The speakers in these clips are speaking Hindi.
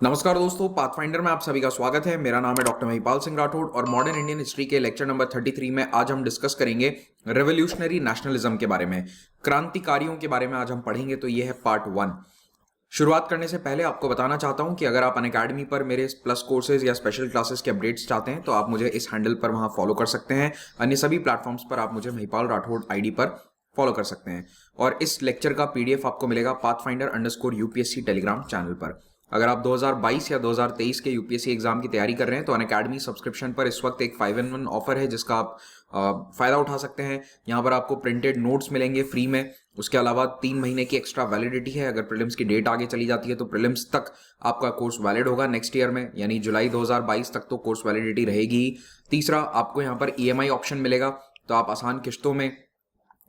नमस्कार दोस्तों, पाथफाइंडर में आप सभी का स्वागत है। मेरा नाम है डॉक्टर महिपाल सिंह राठौड़ और मॉडर्न इंडियन हिस्ट्री के लेक्चर नंबर 33 में आज हम डिस्कस करेंगे रेवोल्यूशनरी नेशनलिज्म के बारे में, क्रांतिकारियों के बारे में आज हम पढ़ेंगे। तो ये है पार्ट 1। शुरुआत करने से पहले आपको बताना चाहता हूं कि अगर आप अनअकैडमी पर मेरे प्लस कोर्सेज या स्पेशल क्लासेस के अपडेट्स चाहते हैं तो आप मुझे इस हैंडल पर वहां फॉलो कर सकते हैं। अन्य सभी प्लेटफॉर्म्स पर आप मुझे महिपाल राठौड़ आईडी पर फॉलो कर सकते हैं। और इस लेक्चर का पीडीएफ आपको मिलेगा pathfinder_UPSC टेलीग्राम चैनल पर। अगर आप 2022 या 2023 के यूपीएससी एग्जाम की तैयारी कर रहे हैं तो अनअकैडमी सब्सक्रिप्शन पर इस वक्त एक 5-in-1 ऑफर है जिसका आप फायदा उठा सकते हैं। यहाँ पर आपको प्रिंटेड नोट्स मिलेंगे फ्री में। उसके अलावा 3 महीने की एक्स्ट्रा वैलिडिटी है। अगर प्रीलिम्स की डेट आगे चली जाती है तो प्रीलिम्स तक आपका कोर्स वैलिड होगा नेक्स्ट ईयर में, यानी जुलाई 2022 तक तो कोर्स वैलिडिटी रहेगी ही। तीसरा, आपको यहाँ पर ईएमआई ऑप्शन मिलेगा, तो आप आसान किस्तों में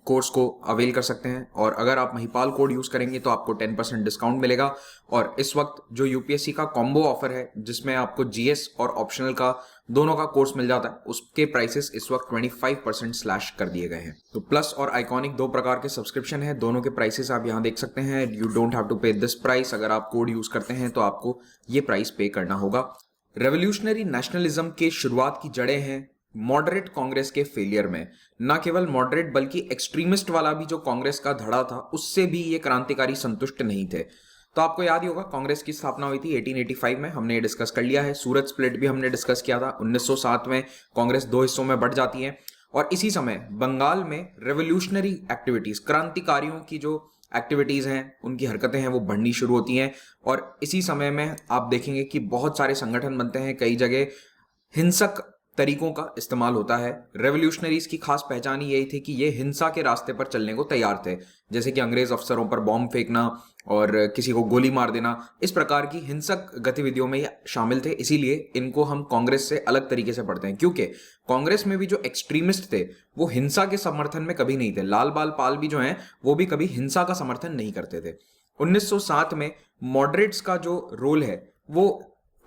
कोर्स को अवेल कर सकते हैं। और अगर आप महिपाल कोड यूज करेंगे तो आपको 10% डिस्काउंट मिलेगा। और इस वक्त जो यूपीएससी का कॉम्बो ऑफर है जिसमें आपको जीएस और ऑप्शनल का दोनों का कोर्स मिल जाता है, उसके प्राइसेस इस वक्त 25% स्लैश कर दिए गए हैं। तो प्लस और आइकॉनिक 2 प्रकार के सब्सक्रिप्शन है, दोनों के प्राइसेस आप यहाँ देख सकते हैं। यू डोंट हैव टू पे दिस प्राइस। अगर आप कोड यूज करते हैं तो आपको ये प्राइस पे करना होगा। रेवोल्यूशनरी नेशनलिज्म के शुरुआत की जड़ें हैं मॉडरेट कांग्रेस के फेलियर में। ना केवल मॉडरेट बल्कि एक्सट्रीमिस्ट वाला भी जो कांग्रेस का धड़ा था उससे भी ये क्रांतिकारी संतुष्ट नहीं थे। तो आपको याद ही होगा कांग्रेस की स्थापना हुई थी 1885 में, हमने ये डिस्कस कर लिया है। सूरत स्प्लिट भी हमने डिस्कस किया था। 1907 में कांग्रेस 2 हिस्सों में बढ़ जाती है। और इसी समय बंगाल में रेवोल्यूशनरी एक्टिविटीज, क्रांतिकारियों की जो एक्टिविटीज हैं, उनकी हरकतें हैं, वो बढ़नी शुरू होती हैं। और इसी समय में आप देखेंगे कि बहुत सारे संगठन बनते हैं। कई जगह हिंसक तरीकों का इस्तेमाल होता है। रेवोल्यूशनरीज की खास पहचान यही थी कि ये हिंसा के रास्ते पर चलने को तैयार थे, जैसे कि अंग्रेज अफसरों पर बॉम्ब फेंकना और किसी को गोली मार देना। इस प्रकार की हिंसक गतिविधियों में ये शामिल थे। इसीलिए इनको हम कांग्रेस से अलग तरीके से पढ़ते हैं, क्योंकि कांग्रेस में भी जो एक्सट्रीमिस्ट थे वो हिंसा के समर्थन में कभी नहीं थे। लाल बाल पाल भी जो हैं वो भी कभी हिंसा का समर्थन नहीं करते थे। 1907 में मॉडरेट्स का जो रोल है वो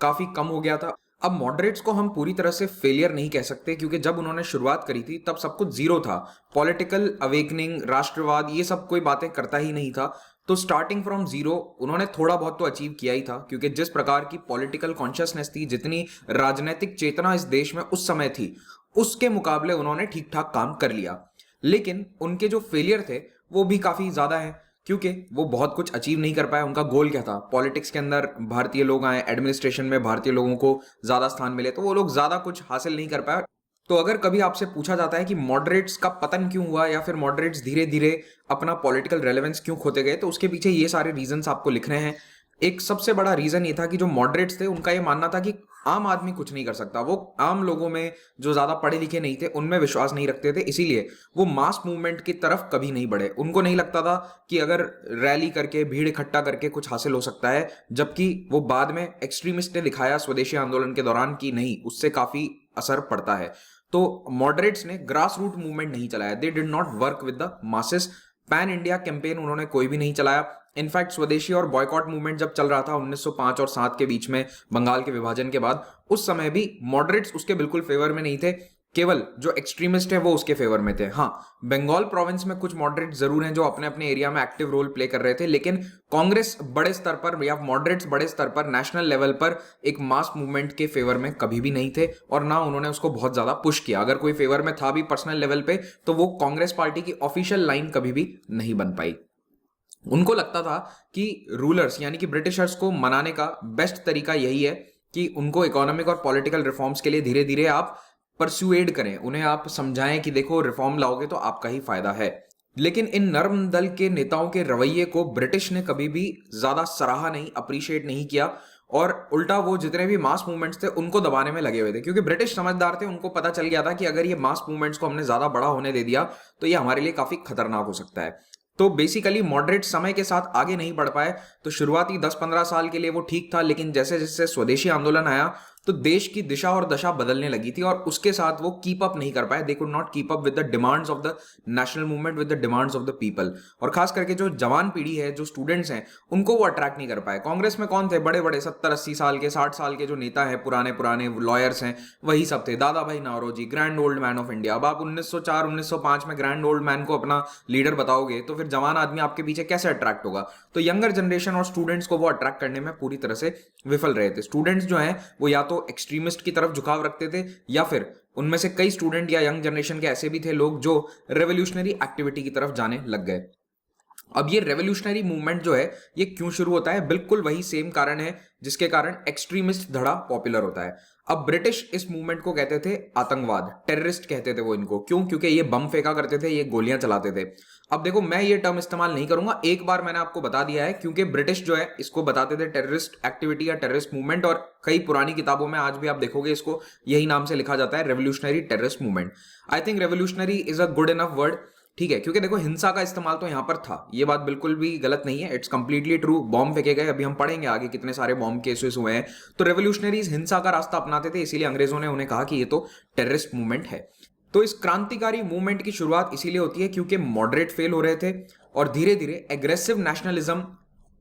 काफी कम हो गया था। अब मॉडरेट्स को हम पूरी तरह से फेलियर नहीं कह सकते, क्योंकि जब उन्होंने शुरुआत करी थी तब सब कुछ जीरो था। पॉलिटिकल अवेकनिंग, राष्ट्रवाद, ये सब कोई बातें करता ही नहीं था। तो स्टार्टिंग फ्रॉम जीरो उन्होंने थोड़ा बहुत तो अचीव किया ही था, क्योंकि जिस प्रकार की पॉलिटिकल कॉन्शियसनेस थी, जितनी राजनीतिक चेतना इस देश में उस समय थी, उसके मुकाबले उन्होंने ठीक ठाक काम कर लिया। लेकिन उनके जो फेलियर थे वो भी काफी ज्यादा है, क्योंकि वो बहुत कुछ अचीव नहीं कर पाए। उनका गोल क्या था? पॉलिटिक्स के अंदर भारतीय लोग आए, एडमिनिस्ट्रेशन में भारतीय लोगों को ज्यादा स्थान मिले, तो वो लोग ज्यादा कुछ हासिल नहीं कर पाए। तो अगर कभी आपसे पूछा जाता है कि मॉडरेट्स का पतन क्यों हुआ या फिर मॉडरेट्स धीरे धीरे अपना पॉलिटिकल रेलेवेंस क्यों खोते गए, तो उसके पीछे ये सारे रीजंस आपको लिखने हैं। एक सबसे बड़ा रीजन ये था कि जो मॉडरेट्स थे उनका ये मानना था कि आम आदमी कुछ नहीं कर सकता। वो आम लोगों में जो ज्यादा पढ़े लिखे नहीं थे उनमें विश्वास नहीं रखते थे, इसीलिए वो मास मूवमेंट की तरफ कभी नहीं बढ़े। उनको नहीं लगता था कि अगर रैली करके, भीड़ इकट्ठा करके कुछ हासिल हो सकता है। जबकि वो बाद में एक्सट्रीमिस्ट ने दिखाया स्वदेशी आंदोलन के दौरान कि नहीं, उससे काफी असर पड़ता है। तो मॉडरेट्स ने ग्रास रूट मूवमेंट नहीं चलाया। They did not work with the masses. Pan India campaign उन्होंने कोई भी नहीं चलाया। इनफैक्ट स्वदेशी और बॉयकॉट मूवमेंट जब चल रहा था 1905 और 7 के बीच में, बंगाल के विभाजन के बाद, उस समय भी मॉडरेट्स उसके बिल्कुल फेवर में नहीं थे। केवल जो एक्सट्रीमिस्ट है वो उसके फेवर में थे। हाँ, बंगाल प्रोविंस में कुछ मॉडरेट जरूर हैं जो अपने अपने एरिया में एक्टिव रोल प्ले कर रहे थे, लेकिन कांग्रेस बड़े स्तर पर या मॉडरेट्स बड़े स्तर पर, नेशनल लेवल पर एक मास मूवमेंट के फेवर में कभी भी नहीं थे। और ना उन्होंने उसको बहुत ज्यादा पुश किया। अगर कोई फेवर में था भी पर्सनल लेवल पे, तो वो कांग्रेस पार्टी की ऑफिशियल लाइन कभी भी नहीं बन पाई। उनको लगता था कि रूलर्स यानी कि ब्रिटिशर्स को मनाने का बेस्ट तरीका यही है कि उनको इकोनॉमिक और पॉलिटिकल रिफॉर्म्स के लिए धीरे धीरे आप परसुएड करें, उन्हें आप समझाएं कि देखो रिफॉर्म लाओगे तो आपका ही फायदा है। लेकिन इन नर्म दल के नेताओं के रवैये को ब्रिटिश ने कभी भी ज्यादा सराहा नहीं, अप्रिशिएट नहीं किया। और उल्टा वो जितने भी मास मूवमेंट्स थे उनको दबाने में लगे हुए थे, क्योंकि ब्रिटिश समझदार थे। उनको पता चल गया था कि अगर ये मास मूवमेंट्स को हमने ज्यादा बड़ा होने दे दिया तो ये हमारे लिए काफी खतरनाक हो सकता है। तो बेसिकली मॉडरेट समय के साथ आगे नहीं बढ़ पाए। तो शुरुआती 10-15 साल के लिए वो ठीक था, लेकिन जैसे जैसे स्वदेशी आंदोलन आया तो देश की दिशा और दशा बदलने लगी थी और उसके साथ वो कीप अप नहीं कर पाए। They could not keep up with the demands of the national movement, with the demands of the people. और खास करके जो जवान पीढ़ी है, जो स्टूडेंट्स हैं, उनको वो अट्रैक्ट नहीं कर पाए। कांग्रेस में कौन थे? बड़े बड़े 70-80 साल के, 60 साल के जो नेता हैं, पुराने पुराने लॉयर्स हैं, वही सब थे। Dadabhai Naoroji, grand old man of India. अब आप 1904-1905 में ग्रैंड ओल्ड मैन को अपना लीडर बताओगे तो फिर जवान आदमी आपके पीछे कैसे अट्रैक्ट होगा? तो यंगर जनरेशन और स्टूडेंट्स को वो अट्रैक्ट करने में पूरी तरह से विफल रहे थे। स्टूडेंट्स जो हैं वो या तो एक्सट्रीमिस्ट की तरफ झुकाव रखते थे, या फिर उनमें से कई स्टूडेंट या यंग जनरेशन के ऐसे भी थे लोग जो रेवोल्यूशनरी एक्टिविटी की तरफ जाने लग गए। अब ये रेवोल्यूशनरी मूवमेंट जो है ये क्यों शुरू होता है? बिल्कुल वही सेम कारण है जिसके कारण एक्सट्रीमिस्ट धड़ा पॉपुलर होता है। अब ब्रिटिश इस मूवमेंट को कहते थे आतंकवाद, टेररिस्ट कहते थे वो इनको। क्यों? क्योंकि ये बम फेंका करते थे, ये गोलियां चलाते थे। अब देखो, मैं ये टर्म इस्तेमाल नहीं करूंगा, एक बार मैंने आपको बता दिया है, क्योंकि ब्रिटिश जो है इसको बताते थे टेररिस्ट एक्टिविटी या टेररिस्ट मूवमेंट, और कई पुरानी किताबों में आज भी आप देखोगे इसको यही नाम से लिखा जाता है, revolutionary terrorist movement. I think revolutionary is a good enough word, ठीक है, क्योंकि देखो हिंसा का इस्तेमाल तो यहां पर था, ये बात बिल्कुल भी गलत नहीं है, इट्स कंप्लीटली ट्रू। बॉम्ब फेंके गए, अभी हम पढ़ेंगे आगे कितने सारे बॉम्ब केसेस हुए हैं। तो रेवोल्यूशनरीज हिंसा का रास्ता अपनाते थे, इसीलिए अंग्रेजों ने उन्हें कहा कि ये तो टेररिस्ट मूवमेंट है। तो इस क्रांतिकारी मूवमेंट की शुरुआत इसीलिए होती है क्योंकि मॉडरेट फेल हो रहे थे और धीरे धीरे एग्रेसिव नेशनलिज्म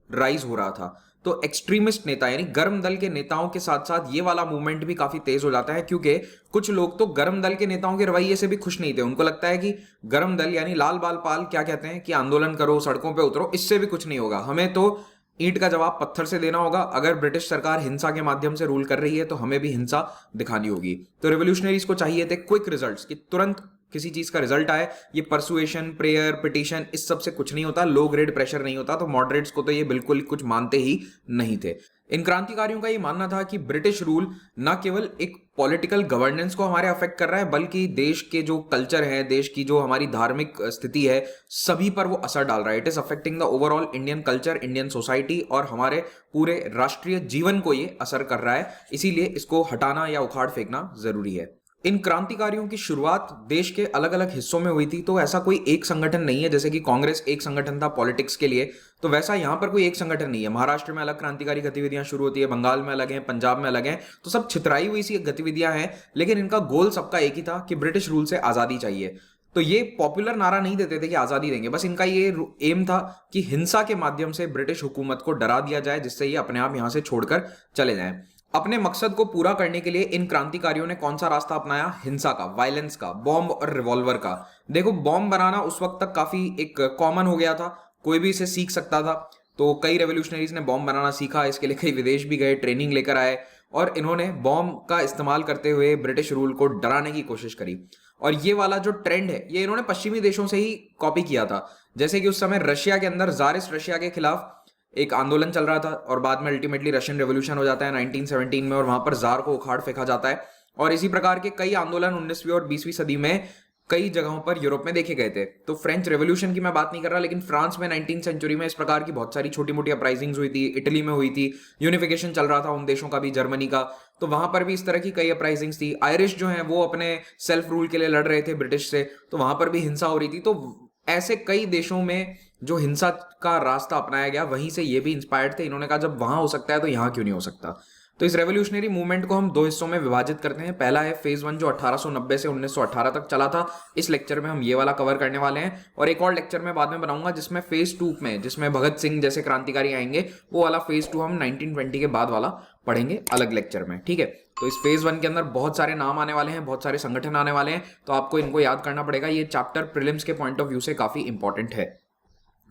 राइज हो रहा था। तो एक्सट्रीमिस्ट नेता यानी गर्म दल के नेताओं के साथ साथ ये वाला मूवमेंट भी काफी तेज हो जाता है, क्योंकि कुछ लोग तो गर्म दल के नेताओं के रवैये से भी खुश नहीं थे। उनको लगता है कि गर्म दल यानी लाल बाल पाल क्या कहते हैं कि आंदोलन करो, सड़कों पे उतरो, इससे भी कुछ नहीं होगा, हमें तो ईंट का जवाब पत्थर से देना होगा। अगर ब्रिटिश सरकार हिंसा के माध्यम से रूल कर रही है तो हमें भी हिंसा दिखानी होगी। तो रेवोल्यूशनरीज को चाहिए थे क्विक रिजल्ट्स, कि तुरंत किसी चीज का रिजल्ट आए। ये परसुएशन, प्रेयर, पिटीशन, इस सब से कुछ नहीं होता, लो ग्रेड प्रेशर नहीं होता। तो मॉडरेट्स को तो ये बिल्कुल कुछ मानते ही नहीं थे। इन क्रांतिकारियों का ये मानना था कि ब्रिटिश रूल न केवल एक पॉलिटिकल गवर्नेंस को हमारे अफेक्ट कर रहा है, बल्कि देश के जो कल्चर है, देश की जो हमारी धार्मिक स्थिति है, सभी पर वो असर डाल रहा है। It is affecting the overall Indian culture, Indian society, और हमारे पूरे राष्ट्रीय जीवन को ये असर कर रहा है। इसीलिए इसको हटाना या उखाड़ फेंकना जरूरी है। इन क्रांतिकारियों की शुरुआत देश के अलग अलग हिस्सों में हुई थी, तो ऐसा कोई एक संगठन नहीं है। जैसे कि कांग्रेस एक संगठन था पॉलिटिक्स के लिए, तो वैसा यहां पर कोई एक संगठन नहीं है। महाराष्ट्र में अलग क्रांतिकारी गतिविधियां शुरू होती है, बंगाल में अलग है, पंजाब में अलग है, तो सब छितराई हुई सी गतिविधियां हैं, लेकिन इनका गोल सबका एक ही था कि ब्रिटिश रूल से आजादी चाहिए। तो ये पॉपुलर नारा नहीं देते थे कि आजादी देंगे, बस इनका ये एम था कि हिंसा के माध्यम से ब्रिटिश हुकूमत को डरा दिया जाए, जिससे ये अपने आप यहां से छोड़कर चले जाएं। अपने मकसद को पूरा करने के लिए इन क्रांतिकारियों ने कौन सा रास्ता अपनाया? हिंसा का, वायलेंस का, बॉम्ब और रिवॉल्वर का। देखो, बॉम्ब बनाना उस वक्त तक काफी एक कॉमन हो गया था, कोई भी इसे सीख सकता था। तो कई रेवोल्यूशनरीज ने बॉम्ब बनाना सीखा, इसके लिए कई विदेश भी गए, ट्रेनिंग लेकर आए, और इन्होंने बॉम्ब का इस्तेमाल करते हुए ब्रिटिश रूल को डराने की कोशिश करी। और ये वाला जो ट्रेंड है ये इन्होंने पश्चिमी देशों से ही कॉपी किया था। जैसे कि उस समय रशिया के अंदर जारिस रशिया के खिलाफ एक आंदोलन चल रहा था, और बाद में अल्टीमेटली रशियन रेवोल्यूशन हो जाता है 1917 में, और वहां पर जार को उखाड़ फेंका जाता है। और इसी प्रकार के कई आंदोलन 19वीं और 20वीं सदी में कई जगहों पर यूरोप में देखे गए थे। तो फ्रेंच रेवोल्यूशन की मैं बात नहीं कर रहा, लेकिन फ्रांस में 19th सेंचुरी में इस प्रकार की बहुत सारी छोटी मोटी अपराइजिंग्स हुई थी। इटली में हुई थी, यूनिफिकेशन चल रहा था उन देशों का भी, जर्मनी का, तो वहां पर भी इस तरह की कई अपराइजिंग्स थी। आयरिश जो है वो अपने सेल्फ रूल के लिए लड़ रहे थे ब्रिटिश से, तो वहां पर भी हिंसा हो रही थी। तो ऐसे कई देशों में जो हिंसा का रास्ता अपनाया गया, वहीं से ये भी इंस्पायर्ड थे। इन्होंने कहा जब वहां हो सकता है तो यहां क्यों नहीं हो सकता। तो इस रेवोल्यूशनरी मूवमेंट को हम दो हिस्सों में विभाजित करते हैं। पहला है फेज 1 जो 1890 से 1918 तक चला था। इस लेक्चर में हम ये वाला कवर करने वाले हैं, और एक और लेक्चर में बाद में बनाऊंगा जिसमें फेज 2 में, जिसमें भगत सिंह जैसे क्रांतिकारी आएंगे, वो वाला फेज 2 हम 1920 के बाद वाला पढ़ेंगे अलग लेक्चर में, ठीक है। तो इस फेज 1 के अंदर बहुत सारे नाम आने वाले हैं, बहुत सारे संगठन आने वाले हैं, तो आपको इनको याद करना पड़ेगा। ये चैप्टर प्रीलिम्स के पॉइंट ऑफ व्यू से काफी इंपॉर्टेंट है।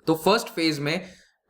तो फर्स्ट फेज में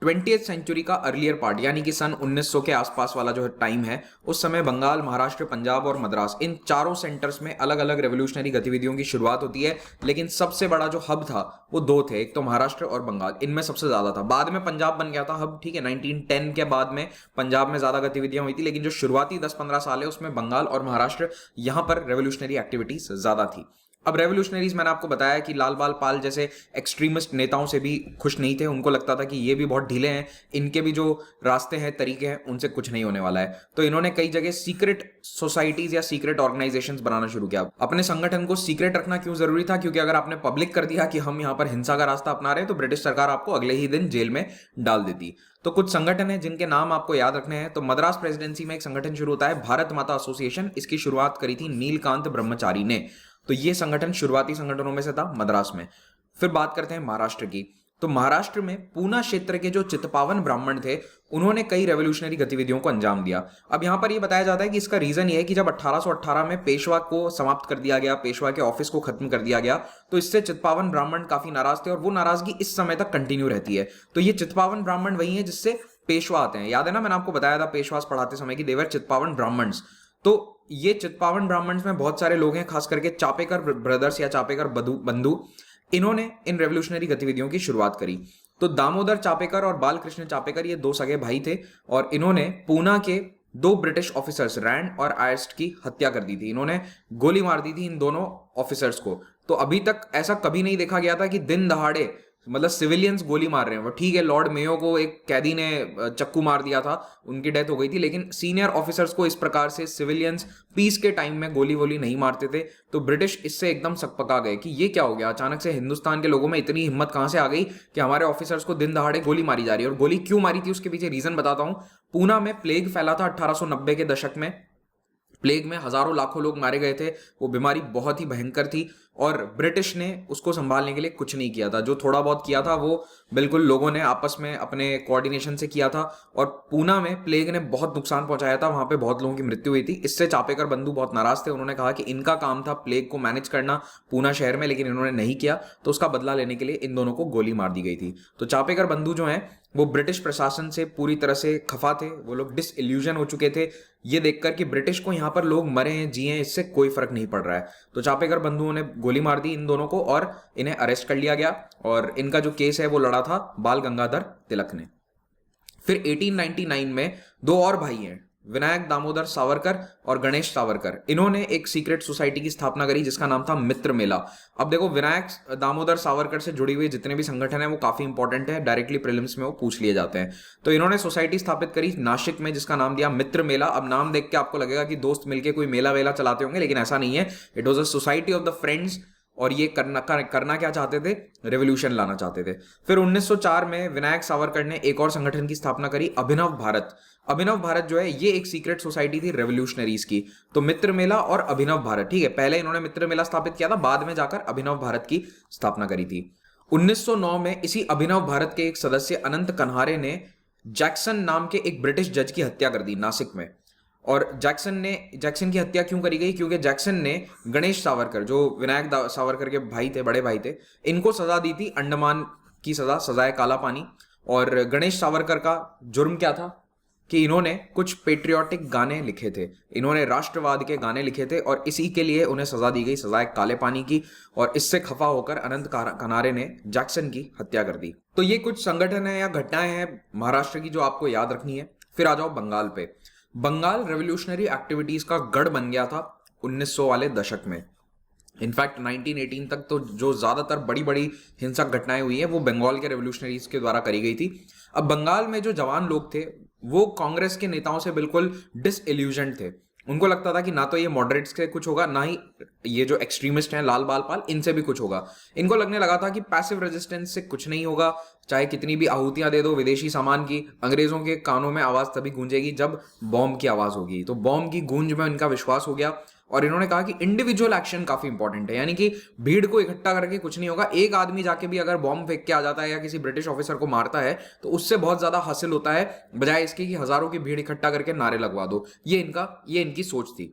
20th सेंचुरी का अर्लियर पार्ट, यानी कि सन 1900 के आसपास वाला जो टाइम है, उस समय बंगाल, महाराष्ट्र, पंजाब और मद्रास, इन चारों सेंटर्स में अलग अलग रेवोल्यूशनरी गतिविधियों की शुरुआत होती है। लेकिन सबसे बड़ा जो हब था वो दो थे, एक तो महाराष्ट्र और बंगाल, इनमें सबसे ज्यादा था। बाद में पंजाब बन गया था हब, ठीक है, 1910 के बाद में पंजाब में ज्यादा गतिविधियां हुई थी, लेकिन जो शुरुआती 10-15 साल है उसमें बंगाल और महाराष्ट्र, यहां पर रेवोल्यूशनरी एक्टिविटीज ज्यादा थी। अब रेवोल्यूशनरीज मैंने आपको बताया कि लाल बाल पाल जैसे एक्सट्रीमिस्ट नेताओं से भी खुश नहीं थे, उनको लगता था कि ये भी बहुत ढीले हैं, इनके भी जो रास्ते हैं तरीके हैं उनसे कुछ नहीं होने वाला है। तो इन्होंने कई जगह सीक्रेट सोसाइटीज या सीक्रेट ऑर्गेनाइजेशंस बनाना शुरू किया। अपने संगठन को सीक्रेट रखना क्यों जरूरी था? क्योंकि अगर आपने पब्लिक कर दिया कि हम यहाँ पर हिंसा का रास्ता अपना रहे हैं तो ब्रिटिश सरकार आपको अगले ही दिन जेल में डाल देती। तो कुछ संगठन है जिनके नाम आपको याद रखने हैं। तो मद्रास प्रेसिडेंसी में एक संगठन शुरू होता है, भारत माता एसोसिएशन। इसकी शुरुआत करी थी नीलकांत ब्रह्मचारी ने। तो ये संगठन शुरुआती संगठनों में से था मद्रास में। फिर बात करते हैं महाराष्ट्र की। तो महाराष्ट्र में पूना क्षेत्र के जो चित्पावन ब्राह्मण थे उन्होंने कई रेवोल्यूशनरी गतिविधियों को अंजाम दिया। अब यहां पर ये बताया जाता है कि इसका रीजन ये है कि जब 1818 में पेशवा को समाप्त कर दिया गया, पेशवा के ऑफिस को खत्म कर दिया गया, तो इससे चित्पावन ब्राह्मण काफी नाराज थे और वो नाराजगी इस समय तक कंटिन्यू रहती है। तो ये चित्पावन ब्राह्मण वही है जिससे पेशवा आते हैं। याद है ना, मैंने आपको बताया था पेशवास पढ़ाते समय कि देवर चित्पावन ब्राह्मण्स। तो ये चित्पावन ब्राह्मण्स में बहुत सारे लोग हैं, खास करके चापेकर ब्रदर्स या चापेकर बंधु। इन्होंने इन रेवोल्यूशनरी गतिविधियों की शुरुआत करी। तो दामोदर चापेकर और बालकृष्ण चापेकर ये दो सगे भाई थे और इन्होंने पूना के दो ब्रिटिश ऑफिसर्स रैंड और आयस्ट की हत्या कर दी थी। इन्होंने गोली मार दी थी इन दोनों ऑफिसर्स को। तो अभी तक ऐसा कभी नहीं देखा गया था कि दिन दहाड़े मतलब सिविलियंस गोली मार रहे हैं। वो ठीक है, लॉर्ड मेयो को एक कैदी ने चक्कू मार दिया था, उनकी डेथ हो गई थी, लेकिन सीनियर ऑफिसर्स को इस प्रकार से सिविलियंस पीस के टाइम में गोली वोली नहीं मारते थे। तो ब्रिटिश इससे एकदम सकपका गए कि ये क्या हो गया, अचानक से हिंदुस्तान के लोगों में इतनी हिम्मत कहां से आ गई कि हमारे ऑफिसर्स को दिन दहाड़े गोली मारी जा रही है। और गोली क्यों मारी थी उसके पीछे रीजन बताता हूं। पूना में प्लेग फैला था 1890 के दशक में। प्लेग में हजारों लाखों लोग मारे गए थे। वो बीमारी बहुत ही भयंकर थी और ब्रिटिश ने उसको संभालने के लिए कुछ नहीं किया था। जो थोड़ा बहुत किया था वो बिल्कुल लोगों ने आपस में अपने कोऑर्डिनेशन से किया था। और पूना में प्लेग ने बहुत नुकसान पहुंचाया था, वहां पे बहुत लोगों की मृत्यु हुई थी। इससे चापेकर बंधु बहुत नाराज थे। उन्होंने कहा कि इनका काम था प्लेग को मैनेज करना पूना शहर में, लेकिन इन्होंने नहीं किया, तो उसका बदला लेने के लिए इन दोनों को गोली मार दी गई थी। तो चापेकर बंधु जो हैं वो ब्रिटिश प्रशासन से पूरी तरह से खफा थे। वो लोग डिसइल्यूजन हो चुके थे ये देखकर कि ब्रिटिश को यहाँ पर लोग मरे हैं जिए हैं इससे कोई फर्क नहीं पड़ रहा है। तो चापेकर बंधुओं ने गोली मार दी इन दोनों को और इन्हें अरेस्ट कर लिया गया और इनका जो केस है वो लड़ा था बाल गंगाधर तिलक ने। फिर 1899 में दो और भाई हैं, विनायक दामोदर सावरकर और गणेश सावरकर। इन्होंने एक सीक्रेट सोसाइटी की स्थापना करी जिसका नाम था मित्र मेला। अब देखो, विनायक दामोदर सावरकर से जुड़ी हुई जितने भी संगठन है वो काफी इंपॉर्टेंट है, डायरेक्टली प्रीलिम्स में वो पूछ लिए जाते हैं। तो इन्होंने सोसाइटी स्थापित करी नासिक में जिसका नाम दिया मित्र मेला। अब नाम देख के आपको लगेगा कि दोस्त मिलकर कोई मेला वेला चलाते होंगे, लेकिन ऐसा नहीं है। It was a society of the friends. और ये करना क्या चाहते थे? रेवोल्यूशन लाना चाहते थे। फिर 1904 में विनायक सावरकर ने एक और संगठन की स्थापना करी, अभिनव भारत। अभिनव भारत जो है ये एक सीक्रेट सोसाइटी थी रेवोल्यूशनरीज की। तो मित्र मेला और अभिनव भारत, ठीक है, पहले इन्होंने मित्र मेला स्थापित किया था, बाद में जाकर अभिनव भारत की स्थापना करी थी। 1909 में इसी अभिनव भारत के एक सदस्य अनंत कन्हारे ने जैक्सन नाम के एक ब्रिटिश जज की हत्या कर दी नासिक में। और जैक्सन की हत्या क्यों करी गई? क्योंकि जैक्सन ने गणेश सावरकर, जो विनायक सावरकर के भाई थे, बड़े भाई थे, इनको सजा दी थी अंडमान की सजा, सजाए काला पानी। और गणेश सावरकर का जुर्म क्या था कि इन्होंने कुछ पेट्रियाटिक गाने लिखे थे, इन्होंने राष्ट्रवाद के गाने लिखे थे और इसी के लिए उन्हें सजा दी गई, सजाए काले पानी की। और इससे खफा होकर अनंत कनारे ने जैक्सन की हत्या कर दी। तो ये कुछ संगठन है या घटनाएं हैं महाराष्ट्र की जो आपको याद रखनी है। फिर आ जाओ बंगाल पे। बंगाल रेवोल्यूशनरी एक्टिविटीज का गढ़ बन गया था 1900 वाले दशक में। इनफैक्ट 1918 तक तो जो ज्यादातर बड़ी बड़ी हिंसक घटनाएं हुई है वो बंगाल के रेवोल्यूशनरीज के द्वारा करी गई थी। अब बंगाल में जो जवान लोग थे वो कांग्रेस के नेताओं से बिल्कुल डिसइल्यूजन थे। उनको लगता था कि ना तो ये मॉडरेट्स से कुछ होगा, ना ही ये जो एक्सट्रीमिस्ट हैं लाल बाल पाल इनसे भी कुछ होगा। इनको लगने लगा था कि पैसिव रेजिस्टेंस से कुछ नहीं होगा, चाहे कितनी भी आहुतियां दे दो विदेशी सामान की, अंग्रेजों के कानों में आवाज तभी गूंजेगी जब बॉम्ब की आवाज होगी। तो बॉम्ब की गूंज में इनका विश्वास हो गया और इन्होंने कहा कि इंडिविजुअल एक्शन काफी इंपॉर्टेंट है, यानी कि भीड़ को इकट्ठा करके कुछ नहीं होगा। एक आदमी जाके भी अगर बॉम्ब फेंक के आ जाता है या किसी ब्रिटिश ऑफिसर को मारता है तो उससे बहुत ज्यादा हासिल होता है, बजाय इसके कि हजारों की भीड़ इकट्ठा करके नारे लगवा दो। ये इनकी सोच थी।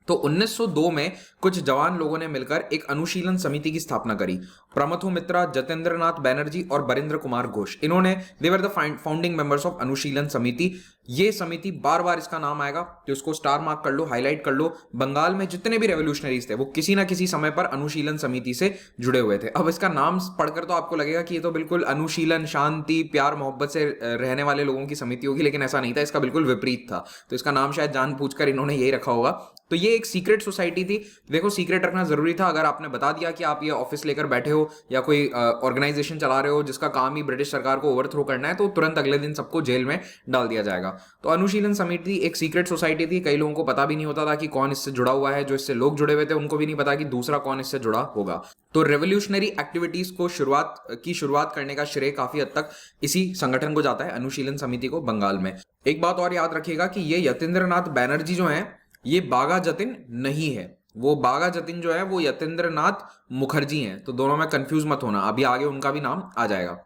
तो 1902 में कुछ जवान लोगों ने मिलकर एक अनुशीलन समिति की स्थापना करी प्रमथु मित्रा, जतेंद्रनाथ बैनर्जी और बरिंद्र कुमार घोष, इन्होंने they were the founding members of Anushilan Samiti. ये समिति बार बार इसका नाम आएगा तो इसको स्टार मार्क कर लो, हाईलाइट कर लो। बंगाल में जितने भी रेवोल्यूशनरीज थे वो किसी ना किसी समय पर अनुशीलन समिति से जुड़े हुए थे। अब इसका नाम पढ़कर तो आपको लगेगा कि ये तो बिल्कुल अनुशीलन, शांति, प्यार मोहब्बत से रहने वाले लोगों की समिति होगी, लेकिन ऐसा नहीं था, इसका बिल्कुल विपरीत था। तो इसका नाम शायद जानबूझकर इन्होंने यही रखा होगा। तो ये एक सीक्रेट सोसाइटी थी। देखो, सीक्रेट रखना जरूरी था। अगर आपने बता दिया कि आप ये ऑफिस लेकर बैठे हो या कोई ऑर्गेनाइजेशन चला रहे हो जिसका काम ही ब्रिटिश सरकार को ओवरथ्रो करना है, तो तुरंत अगले दिन सबको जेल में डाल दिया जाएगा। तो अनुशीलन समिति एक सीक्रेट सोसाइटी थी। कई लोगों को पता भी नहीं होता था कि कौन इससे जुड़ा हुआ है। जो इससे लोग जुड़े हुए थे उनको भी नहीं पता कि दूसरा कौन इससे जुड़ा होगा। तो रेवोल्यूशनरी एक्टिविटीज को शुरुआत करने का श्रेय काफी हद तक इसी संगठन को जाता है, अनुशीलन समिति को, बंगाल में। एक बात और याद रखिएगा कि ये यतीन्द्रनाथ बैनर्जी जो है ये बागा जतिन नहीं है। वो बागा जतिन जो है वो यतीन्द्रनाथ मुखर्जी हैं। तो दोनों में कंफ्यूज मत होना, अभी आगे उनका भी नाम आ जाएगा।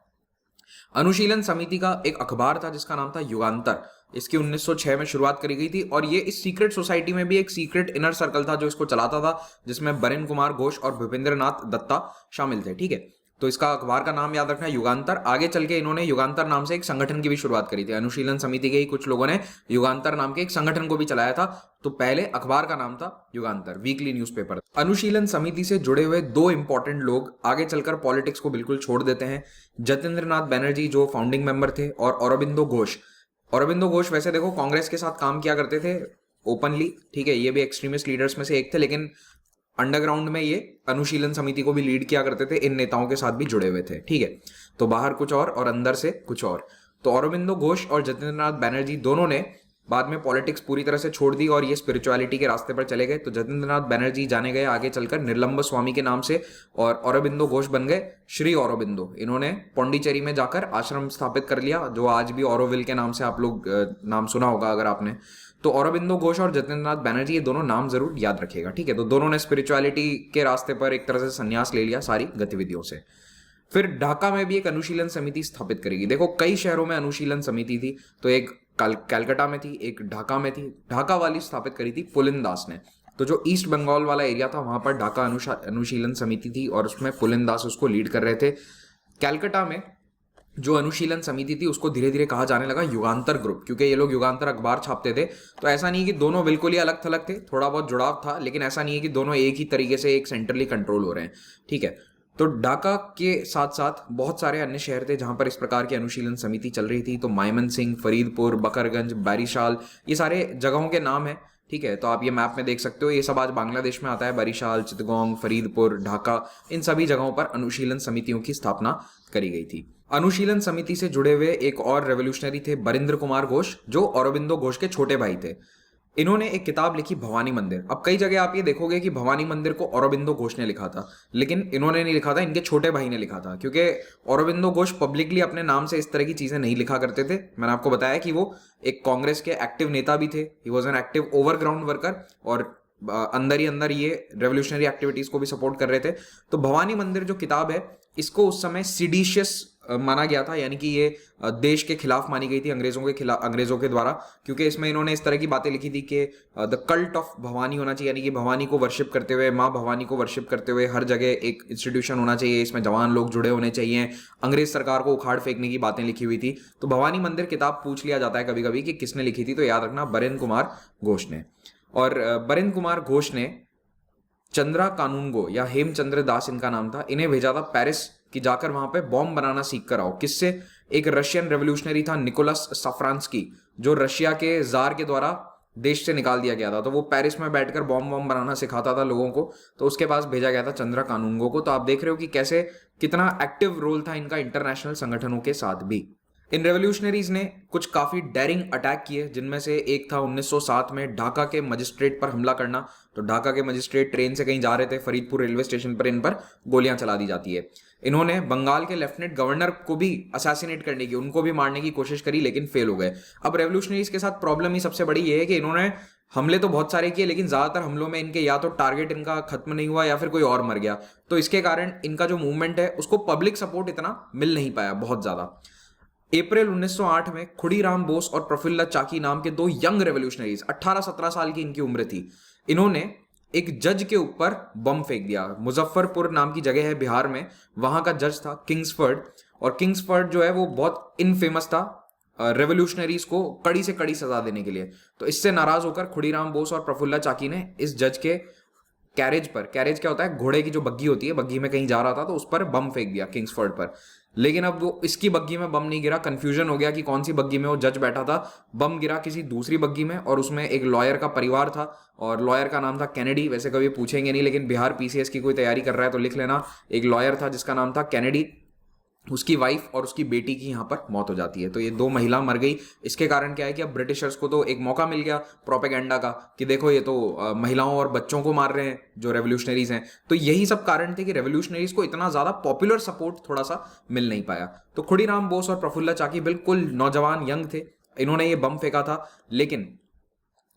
अनुशीलन समिति का एक अखबार था जिसका नाम था युगांतर। इसकी 1906 में शुरुआत करी गई थी और ये इस सीक्रेट सोसाइटी में भी एक सीक्रेट इनर सर्कल था जो इसको चलाता था, जिसमें बरिन कुमार घोष और भूपेंद्रनाथ दत्ता शामिल थे। ठीक है, तो इसका अखबार का नाम याद रखना है, युगांतर। आगे चल के इन्होंने युगांतर नाम से एक संगठन की भी शुरुआत करी थी। अनुशीलन समिति के ही कुछ लोगों ने युगांतर नाम के एक संगठन को भी चलाया था। तो पहले अखबार का नाम था युगांतर, वीकली न्यूज़पेपर। अनुशीलन समिति से जुड़े हुए दो इंपॉर्टेंट लोग आगे चलकर पॉलिटिक्स को बिल्कुल छोड़ देते हैं। जतेंद्रनाथ बैनर्जी जो फाउंडिंग मेंबर थे, और अरबिंदो घोष। अरबिंदो घोष वैसे देखो कांग्रेस के साथ काम किया करते थे ओपनली, ठीक है, ये भी एक्सट्रीमिस्ट लीडर्स में से एक थे, लेकिन अंडरग्राउंड में ये अनुशीलन समिति को भी लीड किया करते थे। इन नेताओं के साथ भी जुड़े हुए थे। ठीक है, तो बाहर कुछ और अंदर से कुछ और। तो अरबिंदो घोष और जतेंद्रनाथ बैनर्जी दोनों ने बाद में पॉलिटिक्स पूरी तरह से छोड़ दी और ये स्पिरिचुअलिटी के रास्ते पर चले गए। तो जतेंद्रनाथ बैनर्जी जाने गए आगे चलकर निर्लंब स्वामी के नाम से, और अरबिंदो घोष बन गए श्री औरोबिंदो। इन्होंने पौंडीचेरी में जाकर आश्रम स्थापित कर लिया, जो आज भी ऑरोविल के नाम से आप लोग नाम सुना होगा अगर आपने। तो अरबिंदो घोष और जतेंद्रनाथ बैनर्जी, ये दोनों नाम जरूर याद रखिएगा। ठीक है, तो दोनों ने स्पिरिचुअलिटी के रास्ते पर एक तरह से संन्यास ले लिया सारी गतिविधियों से। फिर ढाका में भी एक अनुशीलन समिति स्थापित करेगी। देखो, कई शहरों में अनुशीलन समिति थी, तो एक कलकत्ता में थी, एक ढाका में थी। ढाका वाली स्थापित करी थी पुलिन दास ने। तो जो ईस्ट बंगाल वाला एरिया था वहां पर ढाका अनुशीलन समिति थी और उसमें पुलिन दास उसको लीड कर रहे थे। कलकत्ता में जो अनुशीलन समिति थी उसको धीरे धीरे कहा जाने लगा युगांतर ग्रुप, क्योंकि ये लोग युगांतर अखबार छापते थे। तो ऐसा नहीं कि दोनों बिल्कुल ही अलग थलग थे, थोड़ा बहुत जुड़ाव था, लेकिन ऐसा नहीं है कि दोनों एक ही तरीके से एक सेंट्रली कंट्रोल हो रहे हैं। ठीक है, तो ढाका के साथ साथ बहुत सारे अन्य शहर थे जहां पर इस प्रकार की अनुशीलन समिति चल रही थी। तो मायमन सिंह, फरीदपुर, बकरगंज, बारिशाल, ये सारे जगहों के नाम है। ठीक है, तो आप ये मैप में देख सकते हो, ये सब आज बांग्लादेश में आता है। बारिशाल, चितगोंग, फरीदपुर, ढाका, इन सभी जगहों पर अनुशीलन समितियों की स्थापना करी गई थी। अनुशीलन समिति से जुड़े हुए एक और रेवोल्यूशनरी थे बरिंद्र कुमार घोष, जो अरबिंदो घोष के छोटे भाई थे। इन्होंने एक किताब लिखी भवानी मंदिर। अब कई जगह आप ये देखोगे कि भवानी मंदिर को अरबिंदो घोष ने लिखा था, लेकिन इन्होंने नहीं लिखा था, इनके छोटे भाई ने लिखा था। क्योंकि अरबिंदो घोष पब्लिकली अपने नाम से इस तरह की चीजें नहीं लिखा करते थे। मैंने आपको बताया कि वो एक कांग्रेस के एक्टिव नेता भी थे, he was an active overground worker, और अंदर ही अंदर ये रेवोल्यूशनरी एक्टिविटीज को भी सपोर्ट कर रहे थे। तो भवानी मंदिर जो किताब है, इसको उस समय सिडिशियस माना गया था, यानी कि ये देश के खिलाफ मानी गई थी, अंग्रेजों के द्वारा, क्योंकि इसमें इन्होंने इस तरह की बातें लिखी थी कि द कल्ट ऑफ भवानी होना चाहिए, यानी कि भवानी को वर्शिप करते हुए, माँ भवानी को वर्शिप करते हुए हर जगह एक इंस्टीट्यूशन होना चाहिए, इसमें जवान लोग जुड़े होने चाहिए, अंग्रेज सरकार को उखाड़ फेंकने की बातें लिखी हुई थी। तो भवानी मंदिर किताब पूछ लिया जाता है कभी कभी कि किसने लिखी थी, तो याद रखना बरिन कुमार घोष ने। और बरिन कुमार घोष ने चंद्रा कानूनगो या हेमचंद्र दास इनका नाम था, इन्हें भेजा था पेरिस कि जाकर वहां पे बॉम्ब बनाना सीख कर आओ। किससे? एक रशियन रेवोल्यूशनरी था निकोलस सफ्रांस्की, जो रशिया के जार के द्वारा देश से निकाल दिया गया था। तो वो पेरिस में बैठकर बॉम्ब बनाना सिखाता था लोगों को, तो उसके पास भेजा गया था चंद्रा कानूनगो को। तो आप देख रहे हो कि कैसे कितना एक्टिव रोल था इनका इंटरनेशनल संगठनों के साथ भी। इन रेवोल्यूशनरीज ने कुछ काफी डेयरिंग अटैक किए, जिनमें से एक था 1907 में ढाका के मजिस्ट्रेट पर हमला करना। तो ढाका के मजिस्ट्रेट ट्रेन से कहीं जा रहे थे, फरीदपुर रेलवे स्टेशन पर इन पर गोलियां चला दी जाती है। इन्होंने बंगाल के लेफ्टिनेंट गवर्नर को भी असैसिनेट करने की, उनको भी मारने की कोशिश करी, लेकिन फेल हो गए। अब रेवोल्यूशनरीज के साथ प्रॉब्लम ही सबसे बड़ी ये है कि इन्होंने हमले तो बहुत सारे किए, लेकिन ज्यादातर हमलों में इनके या तो टारगेट इनका खत्म नहीं हुआ या फिर कोई और मर गया। तो इसके कारण इनका जो मूवमेंट है उसको पब्लिक सपोर्ट इतना मिल नहीं पाया बहुत ज्यादा। अप्रैल 1908 में खुड़ीराम बोस और प्रफुल्ल चाकी नाम के दो यंग रेवोल्यूशनरीज, 18-17 साल की इनकी उम्र थी, इन्होंने एक जज के ऊपर बम फेंक दिया। मुजफ्फरपुर नाम की जगह है बिहार में, वहां का जज था किंग्सफर्ड, और किंग्सफर्ड जो है वो बहुत इनफेमस था रेवोल्यूशनरीज को कड़ी से कड़ी सजा देने के लिए। तो इससे नाराज होकर खुड़ीराम बोस और प्रफुल्ला चाकी ने इस जज के कैरेज पर, कैरेज क्या होता है, घोड़े की जो बग्गी होती है, बग्गी में कहीं जा रहा था तो उस पर बम फेंक दिया किंग्सफर्ड पर। लेकिन अब वो इसकी बग्गी में बम नहीं गिरा, कंफ्यूजन हो गया कि कौन सी बग्गी में वो जज बैठा था। बम गिरा किसी दूसरी बग्गी में, और उसमें एक लॉयर का परिवार था, और लॉयर का नाम था कैनेडी। वैसे कभी पूछेंगे नहीं, लेकिन बिहार पीसीएस की कोई तैयारी कर रहा है तो लिख लेना। एक लॉयर था जिसका नाम था कैनेडी, उसकी वाइफ और उसकी बेटी की यहाँ पर मौत हो जाती है। तो ये दो महिला मर गई। इसके कारण क्या है कि अब ब्रिटिशर्स को तो एक मौका मिल गया प्रोपेगेंडा का कि देखो ये तो महिलाओं और बच्चों को मार रहे हैं जो रेवोल्यूशनरीज हैं। तो यही सब कारण थे कि रेवोल्यूशनरीज को इतना ज्यादा पॉपुलर सपोर्ट थोड़ा सा मिल नहीं पाया। तो खुड़ीराम बोस और प्रफुल्ला चाकी बिल्कुल नौजवान यंग थे, इन्होंने ये बम फेंका था। लेकिन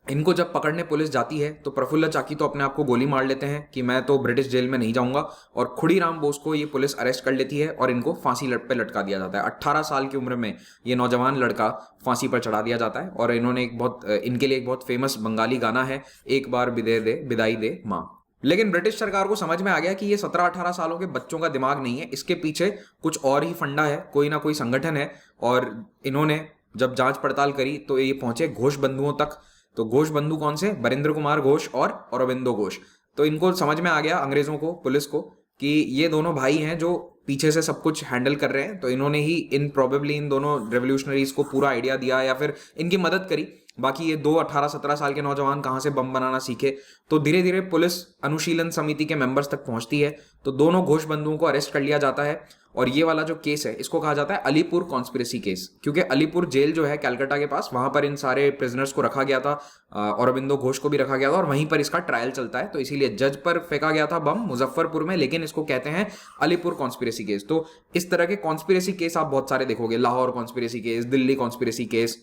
इनको जब पकड़ने पुलिस जाती है तो प्रफुल्ला चाकी तो अपने आप को गोली मार लेते हैं कि मैं तो ब्रिटिश जेल में नहीं जाऊंगा, और खुड़ीराम बोस को ये पुलिस अरेस्ट कर लेती है और इनको फांसी पे लटका दिया जाता है। 18 साल की उम्र में ये नौजवान लड़का फांसी पर चढ़ा दिया जाता है। और इन्होंने इनके लिए एक बहुत फेमस बंगाली गाना है, एक बार विदाई दे माँ। लेकिन ब्रिटिश सरकार को समझ में आ गया कि ये 17-18 सालों के बच्चों का दिमाग नहीं है, इसके पीछे कुछ और ही फंडा है, कोई ना कोई संगठन है। और इन्होंने जब जांच पड़ताल करी तो ये पहुंचे घोष बंधुओं तक। तो घोष बंधु कौन से? बरिंद्र कुमार घोष और अरविंदो घोष। तो इनको समझ में आ गया, अंग्रेजों को, पुलिस को, कि ये दोनों भाई हैं जो पीछे से सब कुछ हैंडल कर रहे हैं। तो इन्होंने ही प्रोबेबली इन दोनों रेवोल्यूशनरीज को पूरा आइडिया दिया या फिर इनकी मदद करी। बाकी ये 18-17 साल के नौजवान कहाँ से बम बनाना सीखे। तो धीरे धीरे पुलिस अनुशीलन समिति के मेंबर्स तक पहुंचती है, तो दोनों घोष बंधुओं को अरेस्ट कर लिया जाता है। और ये वाला जो केस है इसको कहा जाता है अलीपुर कॉन्स्पिरेसी केस, क्योंकि अलीपुर जेल जो है कलकत्ता के पास, वहां पर इन सारे प्रिजनर्स को रखा गया था, अरविंदो घोष को भी रखा गया था, और वहीं पर इसका ट्रायल चलता है। तो इसीलिए जज पर फेंका गया था बम मुजफ्फरपुर में, लेकिन इसको कहते हैं अलीपुर कॉन्स्पिरेसी केस। तो इस तरह के कॉन्स्पिरेसी केस आप बहुत सारे देखोगे, Lahore conspiracy case, Delhi conspiracy case.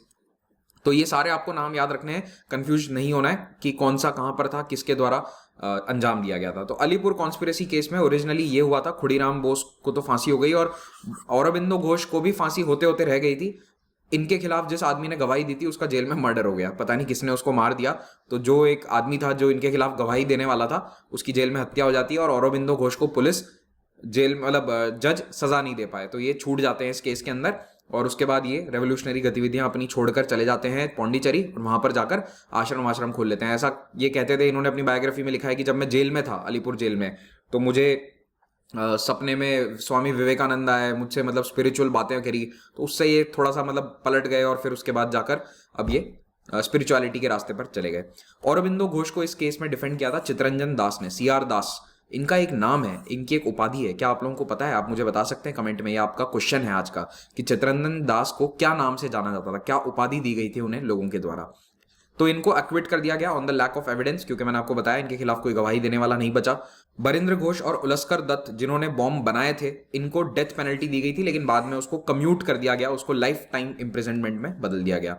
तो ये सारे आपको नाम याद रखने हैं, कंफ्यूज नहीं होना है कि कौन सा कहां पर था, किसके द्वारा अंजाम दिया गया था। तो अलीपुर कॉन्स्पिरेसी केस में ओरिजिनली ये हुआ था, खुड़ीराम बोस को तो फांसी हो गई और अरविंदो घोष को भी फांसी होते होते रह गई थी। इनके खिलाफ जिस आदमी ने गवाही दी थी उसका जेल में मर्डर हो गया, पता नहीं किसने उसको मार दिया। तो जो एक आदमी था जो इनके खिलाफ गवाही देने वाला था, उसकी जेल में हत्या हो जाती है, और अरविंदो घोष को पुलिस जेल जज सजा नहीं दे पाए, तो ये छूट जाते हैं इस केस के अंदर। और उसके बाद ये रेवोल्यूशनरी गतिविधियां अपनी छोड़कर चले जाते हैं पौंडीचेरी, और वहां पर जाकर आश्रम खोल लेते हैं। ऐसा ये कहते थे, इन्होंने अपनी बायोग्राफी में लिखा है कि जब मैं जेल में था, अलीपुर जेल में, तो मुझे सपने में स्वामी विवेकानंद आए, मुझसे स्पिरिचुअल बातें करी, तो उससे ये थोड़ा सा पलट गए, और फिर उसके बाद जाकर अब ये स्पिरिचुअलिटी के रास्ते पर चले गए। अरविंदो घोष को इस केस में डिफेंड किया था चितरंजन दास ने, CR दास इनका एक नाम है, इनकी एक उपाधि है। क्या आप लोगों को पता है? आप मुझे बता सकते हैं कमेंट में, ये आपका क्वेश्चन है आज का, कि चितरंजन दास को क्या नाम से जाना जाता था, क्या उपाधि दी गई थी उन्हें लोगों के द्वारा। तो इनको एक्विट कर दिया गया on the lack of evidence, क्योंकि मैंने आपको बताया इनके खिलाफ कोई गवाही देने वाला नहीं बचा। बरिंद्र घोष और उलस्कर दत्त जिन्होंने बॉम्ब बनाए थे, इनको डेथ पेनल्टी दी गई थी, लेकिन बाद में उसको कम्यूट कर दिया गया, उसको लाइफ टाइम इम्प्रिजनमेंट में बदल दिया गया।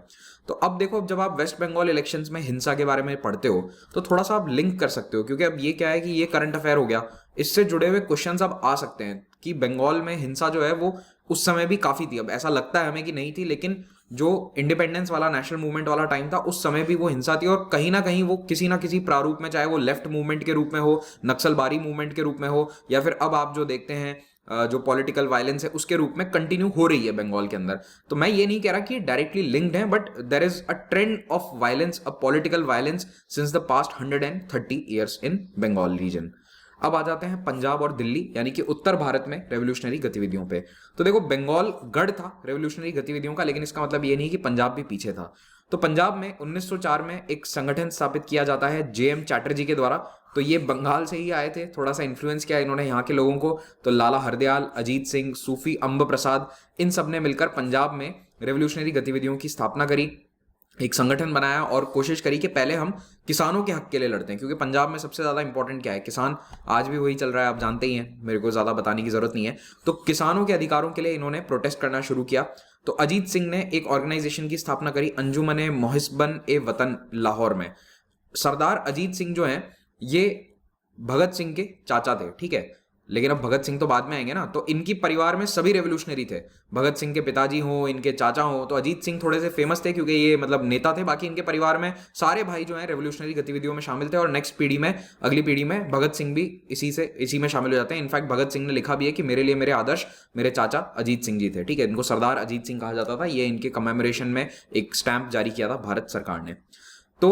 तो अब देखो, जब आप वेस्ट बंगाल इलेक्शंस में हिंसा के बारे में पढ़ते हो तो थोड़ा सा आप लिंक कर सकते हो, क्योंकि अब ये क्या है कि ये करंट अफेयर हो गया, इससे जुड़े हुए क्वेश्चंस अब आ सकते हैं कि बंगाल में हिंसा जो है वो उस समय भी काफी थी। अब ऐसा लगता है हमें कि नहीं थी, लेकिन जो इंडिपेंडेंस वाला नेशनल मूवमेंट वाला टाइम था, उस समय भी वो हिंसा थी, और कहीं ना कहीं वो किसी ना किसी प्रारूप में, चाहे वो लेफ्ट मूवमेंट के रूप में हो, नक्सलबारी मूवमेंट के रूप में हो, या फिर अब आप जो देखते हैं जो पॉलिटिकल वायलेंस है उसके रूप में कंटिन्यू हो रही है बंगाल के अंदर। तो मैं ये नहीं कह रहा कि डायरेक्टली लिंक्ड है, but there is a trend of violence, a political violence since the past 130 years in Bengal region. अब आ जाते हैं पंजाब और दिल्ली, यानी कि उत्तर भारत में रेवोल्यूशनरी गतिविधियों पे। तो देखो, बंगाल गढ़ था रेवोल्यूशनरी गतिविधियों का, लेकिन इसका मतलब ये नहीं कि पंजाब भी पीछे था। तो पंजाब में 1904 में एक संगठन स्थापित किया जाता है JM चैटर्जी के द्वारा। तो ये बंगाल से ही आए थे, थोड़ा सा इन्फ्लुएंस किया इन्होंने यहाँ के लोगों को। तो लाला हरदयाल, अजीत सिंह, सूफी अंब प्रसाद, इन सब ने मिलकर पंजाब में रेवोल्यूशनरी गतिविधियों की स्थापना करी, एक संगठन बनाया और कोशिश करी कि पहले हम किसानों के हक के लिए लड़ते हैं, क्योंकि पंजाब में सबसे ज्यादा इंपॉर्टेंट क्या है, किसान। आज भी वही चल रहा है, आप जानते ही हैं, मेरे को ज्यादा बताने की जरूरत नहीं है। तो किसानों के अधिकारों के लिए इन्होंने प्रोटेस्ट करना शुरू किया। तो अजीत सिंह ने एक ऑर्गेनाइजेशन की स्थापना करी, अंजुमन मोहिब्बन ए वतन, लाहौर में। सरदार अजीत सिंह जो हैं ये भगत सिंह के चाचा थे, ठीक है। लेकिन अब भगत सिंह तो बाद में आएंगे ना, तो इनकी परिवार में सभी रेवोल्यूशनरी थे। भगत सिंह के पिताजी हो, इनके चाचा हो, तो अजीत सिंह थोड़े से फेमस थे क्योंकि ये मतलब नेता थे। बाकी इनके परिवार में सारे भाई जो हैं रेवोल्यूशनरी गतिविधियों में शामिल थे, और नेक्स्ट पीढ़ी में, अगली पीढ़ी में भगत सिंह भी इसी में शामिल हो जाते हैं। इनफैक्ट भगत सिंह ने लिखा भी है कि मेरे लिए मेरे आदर्श मेरे चाचा अजीत सिंह जी थे। ठीक है, इनको सरदार अजीत सिंह कहा जाता था। ये इनके कमेमोरेशन में एक स्टैंप जारी किया था भारत सरकार ने। तो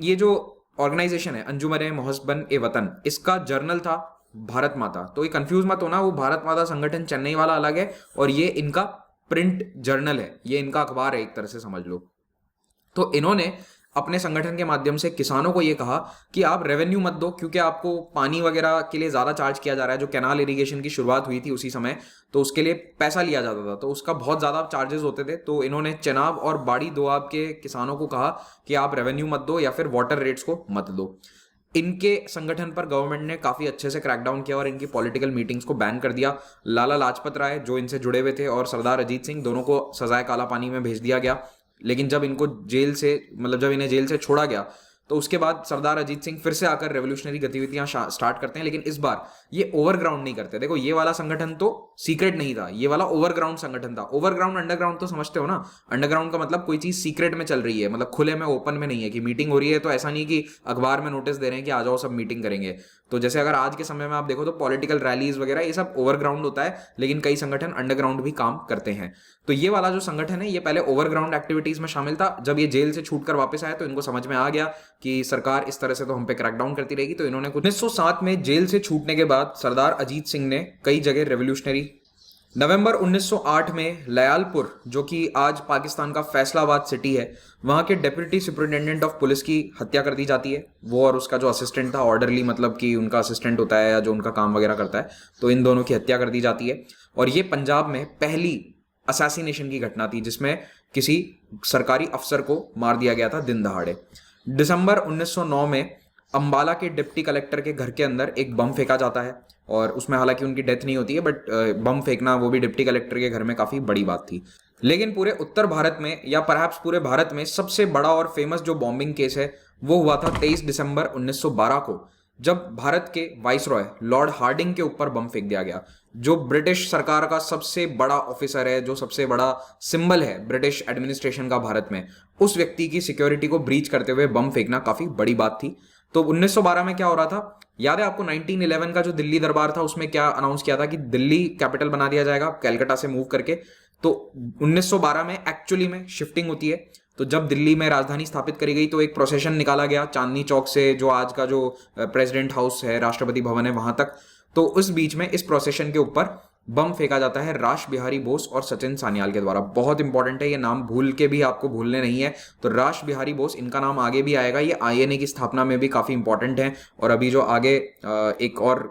ये जो ऑर्गेनाइजेशन है अंजुमन मोहब्बत ए वतन, इसका जर्नल था भारत माता। तो ये कंफ्यूज मत होना, वो भारत माता संगठन चेन्नई वाला अलग है और ये इनका प्रिंट जर्नल है, ये इनका अखबार है एक तरह से समझ लो। तो इन्होंने अपने संगठन के माध्यम से किसानों को ये कहा कि आप रेवेन्यू मत दो, क्योंकि आपको पानी वगैरह के लिए ज्यादा चार्ज किया जा रहा है। जो कैनाल इरिगेशन की शुरुआत हुई थी उसी समय, तो उसके लिए पैसा लिया जाता था, तो उसका बहुत ज्यादा चार्जेस होते थे। तो इन्होंने चेनाब और बाड़ी दोआब के किसानों को कहा कि आप रेवेन्यू मत दो या फिर वाटर रेट्स को मत दो। इनके संगठन पर गवर्नमेंट ने काफी अच्छे से क्रैकडाउन किया और इनकी पॉलिटिकल मीटिंग्स को बैन कर दिया। लाला लाजपत राय जो इनसे जुड़े हुए थे और सरदार अजीत सिंह, दोनों को सजाए काला पानी में भेज दिया गया। लेकिन जब इनको जेल से जब इन्हें जेल से छोड़ा गया, तो उसके बाद सरदार अजीत सिंह फिर से आकर रेवोल्यूशनरी गतिविधियां स्टार्ट करते हैं। लेकिन इस बार ये ओवरग्राउंड नहीं करते। देखो, ये वाला संगठन तो सीक्रेट नहीं था, ये वाला ओवरग्राउंड संगठन था। ओवरग्राउंड अंडरग्राउंड तो समझते हो ना, अंडरग्राउंड का मतलब कोई चीज सीक्रेट में चल रही है, मतलब खुले में ओपन में नहीं है। कि मीटिंग हो रही है तो ऐसा नहीं कि अखबार में नोटिस दे रहे हैं कि आ जाओ सब मीटिंग करेंगे। तो जैसे अगर आज के समय में आप देखो तो पॉलिटिकल रैलीज वगैरह ये सब ओवरग्राउंड होता है, लेकिन कई संगठन अंडरग्राउंड भी काम करते हैं। तो ये वाला जो संगठन है ये पहले ओवरग्राउंड एक्टिविटीज में शामिल था। जब ये जेल से छूटकर वापस आया तो इनको समझ में आ गया कि सरकार इस तरह से तो हम पे क्रैकडाउन करती रहेगी। तो इन्होंने 1907 में जेल से छूटने के बाद सरदार अजीत सिंह ने कई जगह रेवोल्यूशनरी। नवंबर 1908 में लयालपुर, जो कि आज पाकिस्तान का फैसलाबाद सिटी है, वहां के डेप्यूटी सुपरिटेंडेंट ऑफ पुलिस की हत्या कर दी जाती है। वो और उसका जो असिस्टेंट था, ऑर्डरली मतलब कि उनका असिस्टेंट होता है या जो उनका काम वगैरह करता है, तो इन दोनों की हत्या कर दी जाती है। और ये पंजाब में पहली असैसिनेशन की घटना थी जिसमें किसी सरकारी अफसर को मार दिया गया था दिन दहाड़े। दिसंबर 1909 में अंबाला के डिप्टी कलेक्टर के घर के अंदर एक बम फेंका जाता है, और उसमें हालांकि उनकी डेथ नहीं होती है, बट बम फेंकना वो भी डिप्टी कलेक्टर के घर में काफी बड़ी बात थी। लेकिन पूरे उत्तर भारत में या परहैप्स पूरे भारत में सबसे बड़ा और फेमस जो बॉम्बिंग केस है वो हुआ था 23 दिसंबर 1912 को, जब भारत के वाइसरॉय लॉर्ड हार्डिंग के ऊपर बम फेंक दिया गया। जो ब्रिटिश सरकार का सबसे बड़ा ऑफिसर है, जो सबसे बड़ा सिंबल है ब्रिटिश एडमिनिस्ट्रेशन का भारत में, उस व्यक्ति की सिक्योरिटी को ब्रीच करते हुए बम फेंकना काफी बड़ी बात थी। तो 1912 में क्या हो रहा था, याद है आपको 1911 का जो दिल्ली दरबार था उसमें क्या अनाउंस किया था कि दिल्ली कैपिटल बना दिया जाएगा कैलकाटा से मूव करके। तो 1912 में एक्चुअली में शिफ्टिंग होती है। तो जब दिल्ली में राजधानी स्थापित करी गई तो एक प्रोसेशन निकाला गया चांदनी चौक से, जो आज का जो प्रेसिडेंट हाउस है, राष्ट्रपति भवन है, वहां तक। तो उस बीच में इस प्रोसेशन के ऊपर बम फेंका जाता है राश बिहारी बोस और सचिन सान्याल के द्वारा। बहुत इंपॉर्टेंट है, ये नाम भूल के भी आपको भूलने नहीं है। तो राश बिहारी बोस, इनका नाम आगे भी आएगा, ये आईएनए की स्थापना में भी काफी इंपॉर्टेंट है। और अभी जो आगे एक और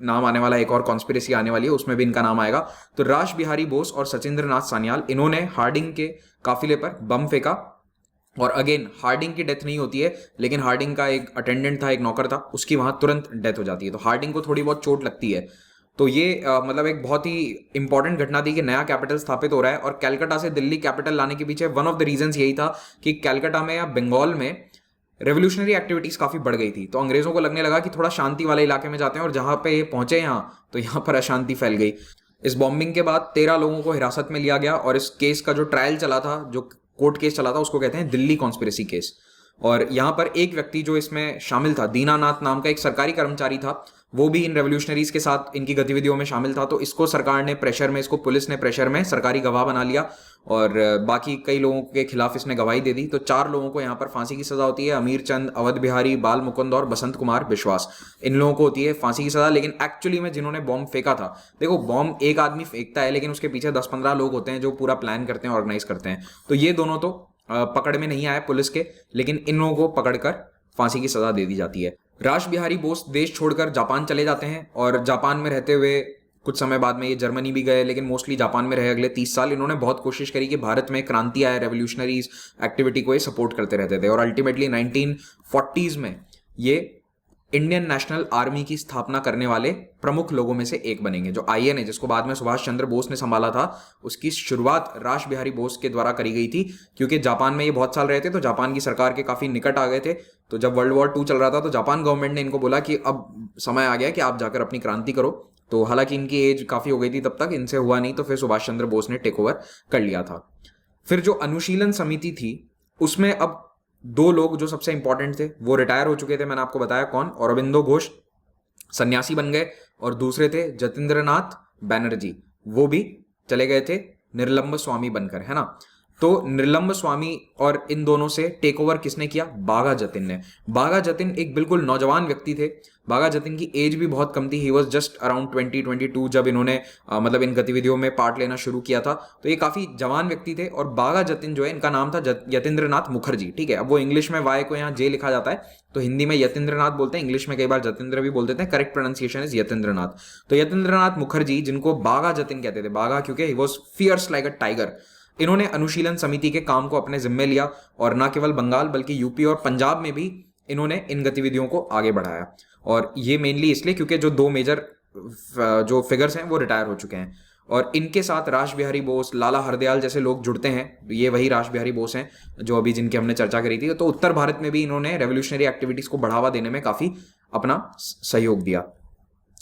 नाम आने वाला, एक और कॉन्स्पिरेसी आने वाली है, उसमें भी इनका नाम आएगा। तो राश बिहारी बोस और सचिंद्र नाथ सान्याल, इन्होंने हार्डिंग के काफिले पर बम फेंका। और अगेन हार्डिंग की डेथ नहीं होती है, लेकिन हार्डिंग का एक अटेंडेंट था, एक नौकर था, उसकी वहां तुरंत डेथ हो जाती है। तो हार्डिंग को थोड़ी बहुत चोट लगती है। तो ये मतलब एक बहुत ही इंपॉर्टेंट घटना थी कि नया कैपिटल स्थापित हो रहा है। और कैलकाटा से दिल्ली कैपिटल लाने के पीछे वन ऑफ द रीजंस यही था कि कैलकाटा में या बंगाल में रेवोल्यूशनरी एक्टिविटीज काफी बढ़ गई थी। तो अंग्रेजों को लगने लगा कि थोड़ा शांति वाले इलाके में जाते हैं, और जहां पे ये पहुंचे यहाँ, तो यहाँ पर अशांति फैल गई। इस बॉम्बिंग के बाद 13 लोगों को हिरासत में लिया गया, और इस केस का जो ट्रायल चला था, जो कोर्ट केस चला था, उसको कहते हैं दिल्ली कॉन्स्पिरेसी केस। और यहाँ पर एक व्यक्ति जो इसमें शामिल था, दीनानाथ नाम का एक सरकारी कर्मचारी था, वो भी इन रेवोल्यूशनरीज के साथ इनकी गतिविधियों में शामिल था। तो इसको सरकार ने प्रेशर में, इसको पुलिस ने प्रेशर में सरकारी गवाह बना लिया, और बाकी कई लोगों के खिलाफ इसने गवाही दे दी। तो 4 लोगों को यहाँ पर फांसी की सजा होती है, अमीर चंद, अवध बिहारी, बाल मुकुंद और बसंत कुमार विश्वास, इन लोगों को होती है फांसी की सजा। लेकिन एक्चुअली में जिन्होंने बॉम्ब फेंका था, देखो बॉम्ब एक आदमी फेंकता है, लेकिन उसके पीछे 10-15 लोग होते हैं जो पूरा प्लान करते हैं, ऑर्गेनाइज करते हैं। तो ये दोनों तो पकड़ में नहीं आए पुलिस के, लेकिन इन लोगों को पकड़कर फांसी की सजा दे दी जाती है। राश बिहारी बोस देश छोड़कर जापान चले जाते हैं, और जापान में रहते हुए कुछ समय बाद में ये जर्मनी भी गए, लेकिन मोस्टली जापान में रहे अगले 30 साल। इन्होंने बहुत कोशिश करी कि भारत में क्रांति आए, रेवोल्यूशनरीज एक्टिविटी को ये सपोर्ट करते रहते थे। और अल्टीमेटली 1940s में ये इंडियन नेशनल आर्मी की स्थापना करने वाले प्रमुख लोगों में से एक बनेंगे। जो आईएनए, जिसको बाद में सुभाष चंद्र बोस ने संभाला था, उसकी शुरुआत राश बिहारी बोस के द्वारा करी गई थी। क्योंकि जापान में ये बहुत साल रहे थे, तो जापान की सरकार के काफी निकट आ गए थे। तो जब वर्ल्ड वॉर 2 चल रहा था, तो जापान गवर्नमेंट ने इनको बोला कि अब समय आ गया कि आप जाकर अपनी क्रांति करो। तो हालांकि इनकी एज काफी हो गई थी तब तक, इनसे हुआ नहीं, तो फिर सुभाष चंद्र बोस ने टेक ओवर कर लिया था। फिर जो अनुशीलन समिति थी उसमें अब दो लोग जो सबसे इंपॉर्टेंट थे वो रिटायर हो चुके थे, मैंने आपको बताया कौन, औरबिंदो घोष सन्यासी बन गए, और दूसरे थे जतेंद्रनाथ बैनर्जी, वो भी चले गए थे निर्लंब स्वामी बनकर, है ना। तो निर्लंब स्वामी और इन दोनों से टेक ओवर किसने किया? बाघा जतिन ने। बाघा जतिन एक बिल्कुल नौजवान व्यक्ति थे, बाघा जतिन की एज भी बहुत कम थी, ही वॉज जस्ट अराउंड 20-22 जब इन्होंने मतलब इन गतिविधियों में पार्ट लेना शुरू किया था। तो ये काफी जवान व्यक्ति थे, और बाघा जतिन जो है इनका नाम था यतीन्द्रनाथ मुखर्जी, ठीक है। अब वो इंग्लिश में वाई को यहाँ जे लिखा जाता है, तो हिंदी में यतीन्द्रनाथ बोलते हैं, इंग्लिश में कई बार जतेंद्र भी बोल देते हैं, करेक्ट प्रोनाउंसिएशन इज यतीन्द्रनाथ। तो यतीन्द्रनाथ मुखर्जी, जिनको बाघा जतिन कहते थे, बाघा क्योंकि he was fierce like a tiger, इन्होंने अनुशीलन समिति के काम को अपने जिम्मे लिया, और न केवल बंगाल बल्कि यूपी और पंजाब में भी इन्होंने इन गतिविधियों को आगे बढ़ाया। और ये मेनली इसलिए क्योंकि जो दो मेजर जो फिगर्स हैं वो रिटायर हो चुके हैं, और इनके साथ रास बिहारी बोस, लाला हरदयाल जैसे लोग जुड़ते हैं। ये वही रास बिहारी बोस हैं जो अभी जिनकी हमने चर्चा करी थी। तो उत्तर भारत में भी इन्होंने रेवोल्यूशनरी एक्टिविटीज को बढ़ावा देने में काफी अपना सहयोग दिया।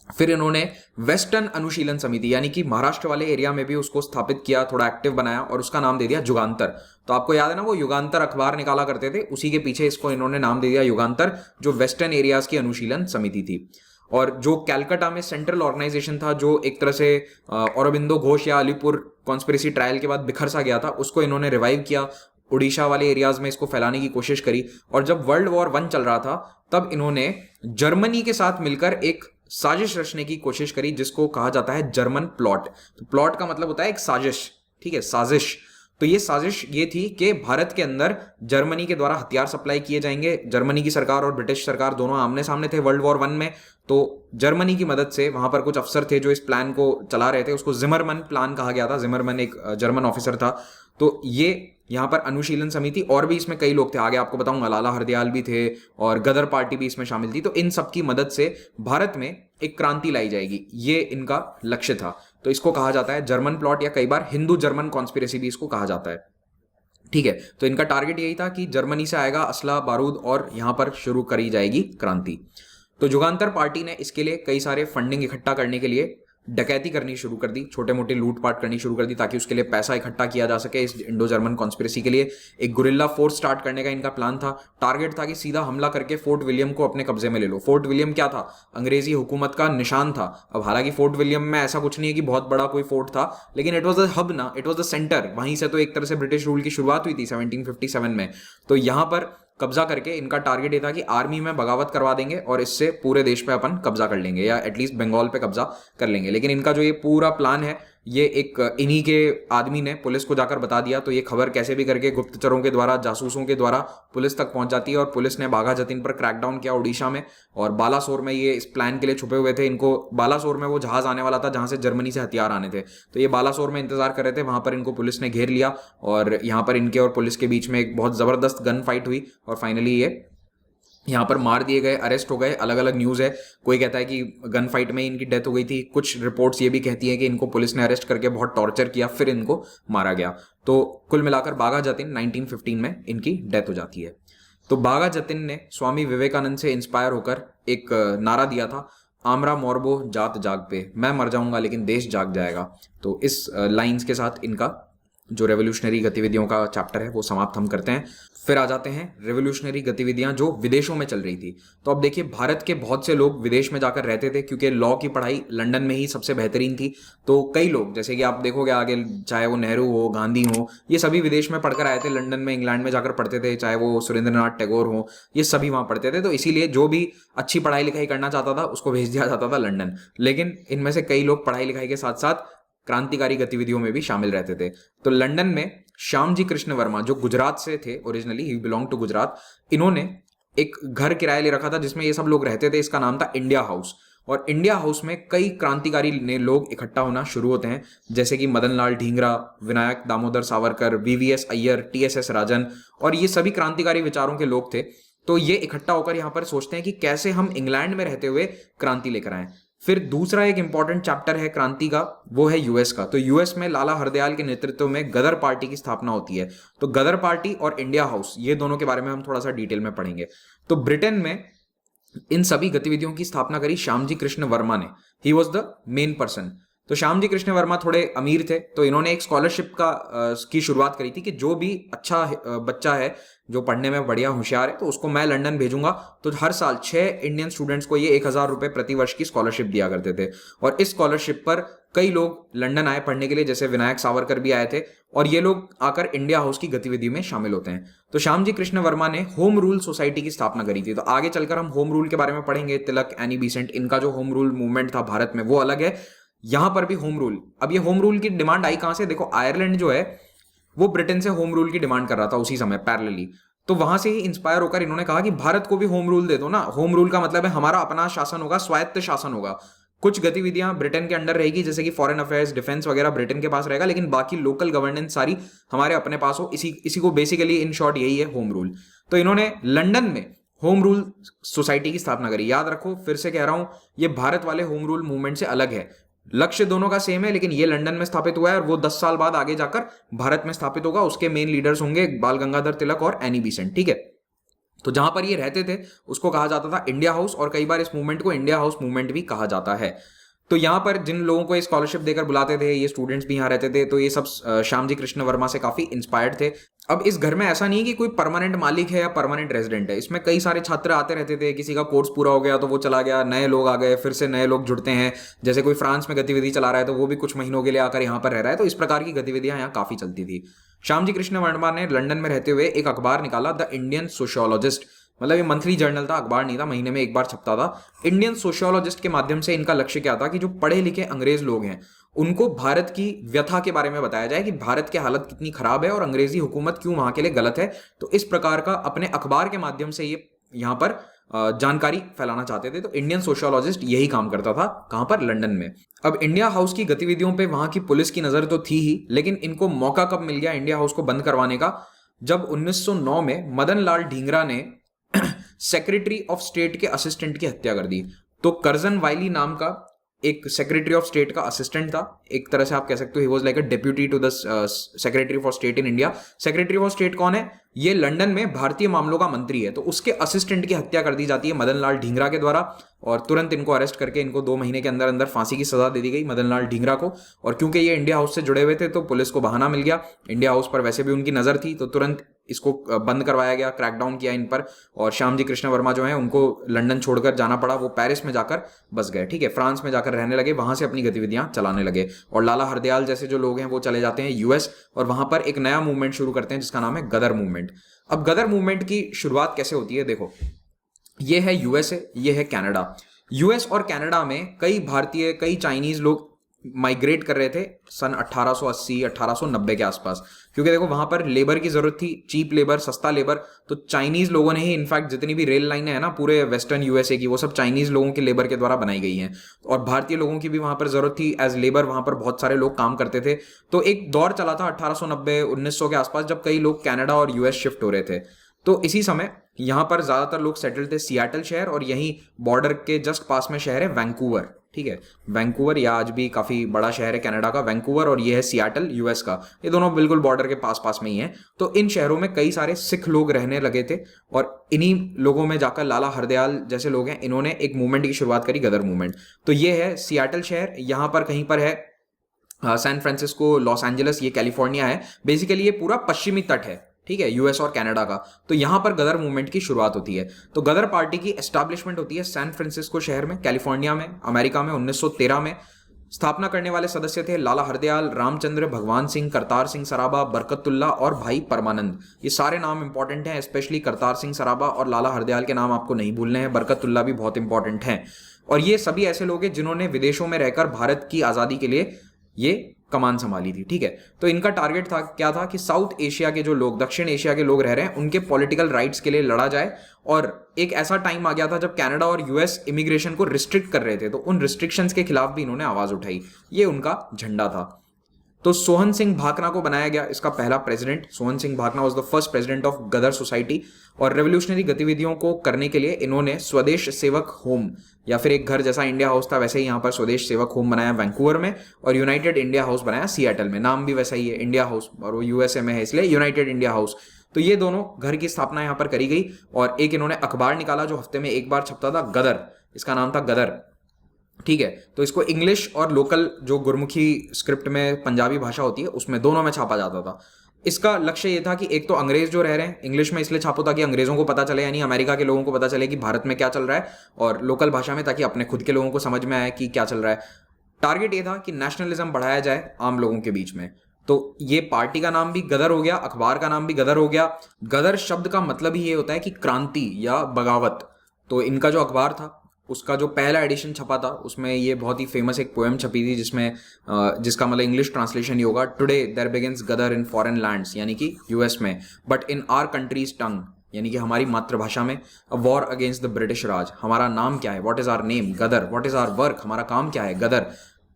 फिर इन्होंने वेस्टर्न अनुशीलन समिति यानी कि महाराष्ट्र वाले एरिया में भी उसको स्थापित किया, थोड़ा एक्टिव बनाया, और उसका नाम दे दिया युगांतर। तो आपको याद है ना, वो युगांतर अखबार निकाला करते थे, उसी के पीछे इसको इन्होंने नाम दे दिया युगांतर, जो वेस्टर्न एरियाज की अनुशीलन समिति थी। और जो कैलकाटा में सेंट्रल ऑर्गेनाइजेशन था, जो एक तरह से औरबिंदो घोष या अलीपुर कॉन्स्पिरेसी ट्रायल के बाद बिखर सा गया था, उसको इन्होंने रिवाइव किया, उड़ीसा वाले एरियाज में इसको फैलाने की कोशिश करी। और जब वर्ल्ड वॉर 1 चल रहा था तब इन्होंने जर्मनी के साथ मिलकर एक साजिश रचने की कोशिश करी, जिसको कहा जाता है जर्मन प्लॉट। तो प्लॉट का मतलब होता है एक साजिश, ठीक है, साजिश। तो ये साजिश ये थी कि भारत के अंदर जर्मनी के द्वारा हथियार सप्लाई किए जाएंगे। जर्मनी की सरकार और ब्रिटिश सरकार दोनों आमने सामने थे वर्ल्ड वॉर 1 में। तो जर्मनी की मदद से वहां पर कुछ अफसर थे जो इस प्लान को चला रहे थे, उसको जिमरमन प्लान कहा गया था। जिमरमन एक जर्मन ऑफिसर था। तो ये यहाँ पर अनुशीलन समिति, और भी इसमें कई लोग थे, आगे आपको बताऊंगा, लाला हरदयाल भी थे और गदर पार्टी भी इसमें शामिल थी। तो इन सब की मदद से भारत में एक क्रांति लाई जाएगी, ये इनका लक्ष्य था। तो इसको कहा जाता है जर्मन प्लॉट, या कई बार हिंदू जर्मन कॉन्स्पिरेसी भी इसको कहा जाता है, ठीक है। तो इनका टारगेट यही था कि जर्मनी से आएगा असला बारूद और यहां पर शुरू करी जाएगी क्रांति। तो युगांतर पार्टी ने इसके लिए कई सारे फंडिंग इकट्ठा करने के लिए डकैती करनी शुरू कर दी, छोटे मोटे लूटपाट करनी शुरू कर दी, ताकि उसके लिए पैसा इकट्ठा किया जा सके इस इंडो जर्मन कॉन्स्पिरेसी के लिए। एक गुरिल्ला फोर्स स्टार्ट करने का इनका प्लान था। टारगेट था कि सीधा हमला करके फोर्ट विलियम को अपने कब्जे में ले लो। फोर्ट विलियम क्या था? अंग्रेजी हुकूमत का निशान था। अब हालांकि फोर्ट विलियम में ऐसा कुछ नहीं है कि बहुत बड़ा कोई फोर्ट था, लेकिन इट वॉज द हब ना, इट वॉज द सेंटर। वहीं से तो एक तरह से ब्रिटिश रूल की शुरुआत हुई थी 1757 में। तो यहां पर कब्जा करके इनका टारगेट ये था कि आर्मी में बगावत करवा देंगे और इससे पूरे देश पे अपन कब्जा कर लेंगे, या एटलीस्ट बंगाल पे कब्जा कर लेंगे। लेकिन इनका जो ये पूरा प्लान है, ये एक इन्हीं के आदमी ने पुलिस को जाकर बता दिया। तो ये खबर कैसे भी करके गुप्तचरों के द्वारा, जासूसों के द्वारा पुलिस तक पहुंच जाती है, और पुलिस ने बाघा जतिन पर क्रैकडाउन किया उड़ीसा में। और बालासोर में ये इस प्लान के लिए छुपे हुए थे। इनको बालासोर में वो जहाज आने वाला था जहां से जर्मनी से हथियार आने थे, तो ये बालासोर में इंतजार कर रहे थे। वहां पर इनको पुलिस ने घेर लिया, और यहाँ पर इनके और पुलिस के बीच में एक बहुत जबरदस्त गन फाइट हुई, और फाइनली ये यहाँ पर मार दिए गए, अरेस्ट हो गए। अलग अलग न्यूज़ है, कोई कहता है कि गन फाइट में इनकी डेथ हो गई थी, कुछ रिपोर्ट्स ये भी कहती हैं कि इनको पुलिस ने अरेस्ट करके बहुत टॉर्चर किया, फिर इनको मारा गया। तो कुल मिलाकर बाघा जतिन 1915 में इनकी डेथ हो जाती है। तो बाघा जतिन ने स्वामी विवेकानंद से इंस्पायर होकर एक नारा दिया था, आमरा मोरबो जात जाग पे, मैं मर जाऊंगा लेकिन देश जाग जाएगा। तो इस लाइंस के साथ इनका जो रेवोल्यूशनरी गतिविधियों का चैप्टर है वो समाप्त हम करते हैं। फिर आ जाते हैं रेवोल्यूशनरी गतिविधियां जो विदेशों में चल रही थी। तो अब देखिए, भारत के बहुत से लोग विदेश में जाकर रहते थे, क्योंकि लॉ की पढ़ाई लंदन में ही सबसे बेहतरीन थी। तो कई लोग, जैसे कि आप देखोगे आगे, चाहे वो नेहरू हो, गांधी हो, ये सभी विदेश में पढ़कर आए थे। लंदन में, इंग्लैंड में जाकर पढ़ते थे। चाहे वो सुरेंद्रनाथ टैगोर हो, ये सभी वहां पढ़ते थे। तो इसीलिए जो भी अच्छी पढ़ाई लिखाई करना चाहता था उसको भेज दिया जाता था लंदन। लेकिन इनमें से कई लोग पढ़ाई लिखाई के साथ साथ क्रांतिकारी गतिविधियों में भी शामिल रहते थे। तो लंदन में श्यामजी कृष्ण वर्मा, जो गुजरात से थे originally, he belong to Gujarat, इन्होंने एक घर किराया ले रखा था जिसमें ये सब लोग रहते थे। इसका नाम था इंडिया हाउस। और इंडिया हाउस में कई क्रांतिकारी ने लोग इकट्ठा होना शुरू होते हैं, जैसे कि मदन लाल ढींगरा, विनायक दामोदर सावरकर, वीवीएस अय्यर, टीएसएस राजन, और ये सभी क्रांतिकारी विचारों के लोग थे। तो ये इकट्ठा होकर यहाँ पर सोचते हैं कि कैसे हम इंग्लैंड में रहते हुए क्रांति लेकर आए। फिर दूसरा एक इंपॉर्टेंट चैप्टर है क्रांति का, वो है यूएस का। तो यूएस में लाला हरदयाल के नेतृत्व में गदर पार्टी की स्थापना होती है। तो गदर पार्टी और इंडिया हाउस, ये दोनों के बारे में हम थोड़ा सा डिटेल में पढ़ेंगे। तो ब्रिटेन में इन सभी गतिविधियों की स्थापना करी श्यामजी कृष्ण वर्मा ने। He was the main person. तो श्यामजी कृष्ण वर्मा थोड़े अमीर थे, तो इन्होंने एक स्कॉलरशिप की शुरुआत करी थी कि जो भी अच्छा बच्चा है, जो पढ़ने में बढ़िया होशियार है, तो उसको मैं लंदन भेजूंगा। तो हर साल 6 इंडियन स्टूडेंट्स को ये 1,000 रुपए प्रति वर्ष की स्कॉलरशिप दिया करते थे। और इस स्कॉलरशिप पर कई लोग लंदन आए पढ़ने के लिए, जैसे विनायक सावरकर भी आए थे, और ये लोग आकर इंडिया हाउस की गतिविधि में शामिल होते हैं। तो श्यामजी कृष्ण वर्मा ने होम रूल सोसाइटी की स्थापना करी थी। तो आगे चलकर हम होम रूल के बारे में पढ़ेंगे। तिलक, एनी बेसेंट, इनका जो होम रूल मूवमेंट था भारत में वो अलग है, यहां पर भी होम रूल। अब ये होम रूल की डिमांड आई कहां से? देखो, आयरलैंड जो है वो ब्रिटेन से होम रूल की डिमांड कर रहा था उसी समय पैरेलली। तो वहां से ही इंस्पायर होकर इन्होंने कहा कि भारत को भी होम रूल दे दो ना। होम रूल का मतलब है हमारा अपना शासन होगा, स्वायत्त शासन होगा। कुछ गतिविधियां ब्रिटेन के अंडर रहेगी, जैसे कि फॉरेन अफेयर्स, डिफेंस वगैरह ब्रिटेन के पास रहेगा, लेकिन बाकी लोकल गवर्नेंस सारी हमारे अपने पास हो। इसी को बेसिकली इन शॉर्ट यही है होम रूल। तो इन्होंने लंदन में होम रूल सोसाइटी की स्थापना करी। याद रखो, फिर से कह रहा हूं, ये भारत वाले होम रूल मूवमेंट से अलग है। लक्ष्य दोनों का सेम है, लेकिन ये लंदन में स्थापित हुआ है और वो 10 साल बाद आगे जाकर भारत में स्थापित होगा। उसके मेन लीडर्स होंगे बाल गंगाधर तिलक और एनी बेसेंट। ठीक है, तो जहां पर ये रहते थे उसको कहा जाता था इंडिया हाउस, और कई बार इस मूवमेंट को इंडिया हाउस मूवमेंट भी कहा जाता है। तो यहाँ पर जिन लोगों को स्कॉलरशिप देकर बुलाते थे, ये स्टूडेंट्स भी यहाँ रहते थे, तो ये सब श्यामजी कृष्ण वर्मा से काफी इंस्पायर्ड थे। अब इस घर में ऐसा नहीं कि कोई परमानेंट मालिक है या परमानेंट रेजिडेंट है, इसमें कई सारे छात्र आते रहते थे। किसी का कोर्स पूरा हो गया तो वो चला गया, नए लोग आ गए, फिर से नए लोग जुड़ते हैं। जैसे कोई फ्रांस में गतिविधि चला रहा है तो वो भी कुछ महीनों के लिए आकर यहाँ पर रह रहा है। तो इस प्रकार की गतिविधियां यहाँ काफी चलती थी। श्यामजी कृष्ण वर्मा ने लंदन में रहते हुए एक अखबार निकाला, द इंडियन सोशियोलॉजिस्ट। मतलब ये मंथली जर्नल था, अखबार नहीं था, महीने में एक बार छपता था। इंडियन सोशियोलॉजिस्ट के माध्यम से इनका लक्ष्य क्या था कि जो पढ़े लिखे अंग्रेज लोग हैं उनको भारत की व्यथा के बारे में बताया जाए कि भारत की हालत कितनी खराब है और अंग्रेजी हुकूमत क्यों वहां के लिए गलत है। तो इस प्रकार का अपने अखबार के माध्यम से ये यहाँ पर जानकारी फैलाना चाहते थे। तो इंडियन सोशियोलॉजिस्ट यही काम करता था, कहां पर? लंदन में। अब इंडिया हाउस की गतिविधियों पे वहां की पुलिस की नजर तो थी ही, लेकिन इनको मौका कब मिल गया इंडिया हाउस को बंद करवाने का? जब 1909 में मदन लाल ढींगरा ने सेक्रेटरी ऑफ स्टेट के असिस्टेंट की हत्या कर दी। तो कर्जन वाइली नाम का एक सेक्रेटरी ऑफ स्टेट का असिस्टेंट था, एक तरह से आप कह सकते हो he was like a deputy to the secretary for state in India. Secretary for state कौन है? ये लंदन में भारतीय मामलों का मंत्री है। तो उसके असिस्टेंट की हत्या कर दी जाती है मदन लाल ढींगरा के द्वारा, और तुरंत इनको अरेस्ट करके इनको 2 महीने के अंदर अंदर फांसी की सजा दे दी गई मदन लाल ढींगरा को। और क्योंकि ये इंडिया हाउस से जुड़े हुए थे तो पुलिस को बहाना मिल गया, इंडिया हाउस पर वैसे भी उनकी नजर थी, तो तुरंत इसको बंद करवाया गया, क्रैकडाउन किया इन पर। और श्यामजी कृष्ण वर्मा जो है उनको लंदन छोड़कर जाना पड़ा, वो पेरिस में जाकर बस गए। ठीक है, फ्रांस में जाकर रहने लगे, वहां से अपनी गतिविधियां चलाने लगे। और लाला हरदयाल जैसे जो लोग हैं वो चले जाते हैं यूएस, और वहां पर एक नया मूवमेंट शुरू करते हैं जिसका नाम है गदर मूवमेंट। अब गदर मूवमेंट की शुरुआत कैसे होती है? देखो, ये है यूएसए, ये है कनाडा। यूएस और कनाडा में कई भारतीय, कई चाइनीज लोग माइग्रेट कर रहे थे सन 1880 1890 के आसपास, क्योंकि देखो वहां पर लेबर की जरूरत थी, चीप लेबर, सस्ता लेबर। तो चाइनीज लोगों ने ही, इनफैक्ट जितनी भी रेल लाइनें हैं ना पूरे वेस्टर्न यूएसए की, वो सब चाइनीज लोगों के लेबर के द्वारा बनाई गई हैं। और भारतीय लोगों की भी वहां पर जरूरत थी एज लेबर, वहां पर बहुत सारे लोग काम करते थे। तो एक दौर चला था 1890 1900 के आसपास, जब कई लोग कनाडा और यूएस शिफ्ट हो रहे थे। तो इसी समय यहां पर ज्यादातर लोग सेटल थे सियाटल शहर, और यहीं बॉर्डर के जस्ट पास में शहर है वैंकूवर। ठीक है, वैंकूवर, या आज भी काफी बड़ा शहर है कनाडा का वैंकूवर, और ये है सियाटल यूएस का। ये दोनों बिल्कुल बॉर्डर के पास पास में ही हैं। तो इन शहरों में कई सारे सिख लोग रहने लगे थे, और इन्हीं लोगों में जाकर लाला हरदयाल जैसे लोग हैं, इन्होंने एक मूवमेंट की शुरुआत करी, गदर मूवमेंट। तो ये है सियाटल शहर, यहां पर कहीं पर है सैन फ्रांसिस्को, लॉस एंजलिस, ये कैलिफोर्निया है। बेसिकली ये पूरा पश्चिमी तट है, ठीक है, यूएस और कनाडा का। तो यहां पर गदर मूवमेंट की शुरुआत होती है। तो गदर पार्टी की एस्टैब्लिशमेंट होती है सैन फ्रांसिस्को शहर में, कैलिफोर्निया में, अमेरिका में 1913 में। स्थापना करने वाले सदस्य थे लाला हरदयाल, रामचंद्र, भगवान सिंह, करतार सिंह सराबा, बरकतुल्ला और भाई परमानंद। ये सारे नाम इंपॉर्टेंट हैं, स्पेशली करतार सिंह सराबा और लाला हरदयाल के नाम आपको नहीं भूलने हैं, बरकतुल्ला भी बहुत इंपॉर्टेंट हैं। और ये सभी ऐसे लोग हैं जिन्होंने विदेशों में रहकर भारत की आजादी के लिए ये कमान संभाली थी। ठीक है, तो इनका टारगेट था क्या था कि साउथ एशिया के जो लोग, दक्षिण एशिया के लोग रह रहे हैं, उनके पॉलिटिकल राइट्स के लिए लड़ा जाए। और एक ऐसा टाइम आ गया था जब कनाडा और यूएस इमिग्रेशन को रिस्ट्रिक्ट कर रहे थे, तो उन रिस्ट्रिक्शंस के खिलाफ भी इन्होंने आवाज उठाई। ये उनका झंडा था। तो सोहन सिंह भाकना को बनाया गया इसका पहला president. Sohan Singh Bhakna was the first president of Ghadar society. और रेवोल्यूशनरी गतिविधियों को करने के लिए इन्होंने स्वदेश सेवक होम, या फिर एक घर जैसा इंडिया हाउस था वैसे ही यहाँ पर स्वदेश सेवक होम बनाया वैंकूवर में, और यूनाइटेड इंडिया हाउस बनाया सियाटल में। नाम भी वैसा ही है, इंडिया हाउस, और वो यूएसए में है इसलिए यूनाइटेड इंडिया हाउस। तो ये दोनों घर की स्थापना यहाँ पर करी गई। और एक इन्होंने अखबार निकाला जो हफ्ते में एक बार छपता था, गदर, इसका नाम था गदर, ठीक है। तो इसको इंग्लिश और लोकल जो गुरमुखी स्क्रिप्ट में पंजाबी भाषा होती है उसमें दोनों में छापा जाता था। इसका लक्ष्य ये था कि एक तो अंग्रेज जो रह रहे हैं, इंग्लिश में इसलिए छापो ताकि अंग्रेजों को पता चले, यानी अमेरिका के लोगों को पता चले कि भारत में क्या चल रहा है, और लोकल भाषा में ताकि अपने खुद के लोगों को समझ में आए कि क्या चल रहा है। टारगेट ये था कि नेशनलिज्म बढ़ाया जाए आम लोगों के बीच में। तो ये पार्टी का नाम भी गदर हो गया, अखबार का नाम भी गदर हो गया। गदर शब्द का मतलब ही ये होता है कि क्रांति या बगावत। तो इनका जो अखबार था उसका जो पहला एडिशन छपा था उसमें ये बहुत ही फेमस एक पोएम छपी थी जिसमें जिसका मतलब इंग्लिश ट्रांसलेशन ही होगा, today there begins Ghadar in foreign lands, यानी कि यूएस में, but in our country's tongue, यानी कि हमारी मातृभाषा में, a war against the British Raj. हमारा नाम क्या है, what is our name, Ghadar, what is our work, हमारा काम क्या है, गदर।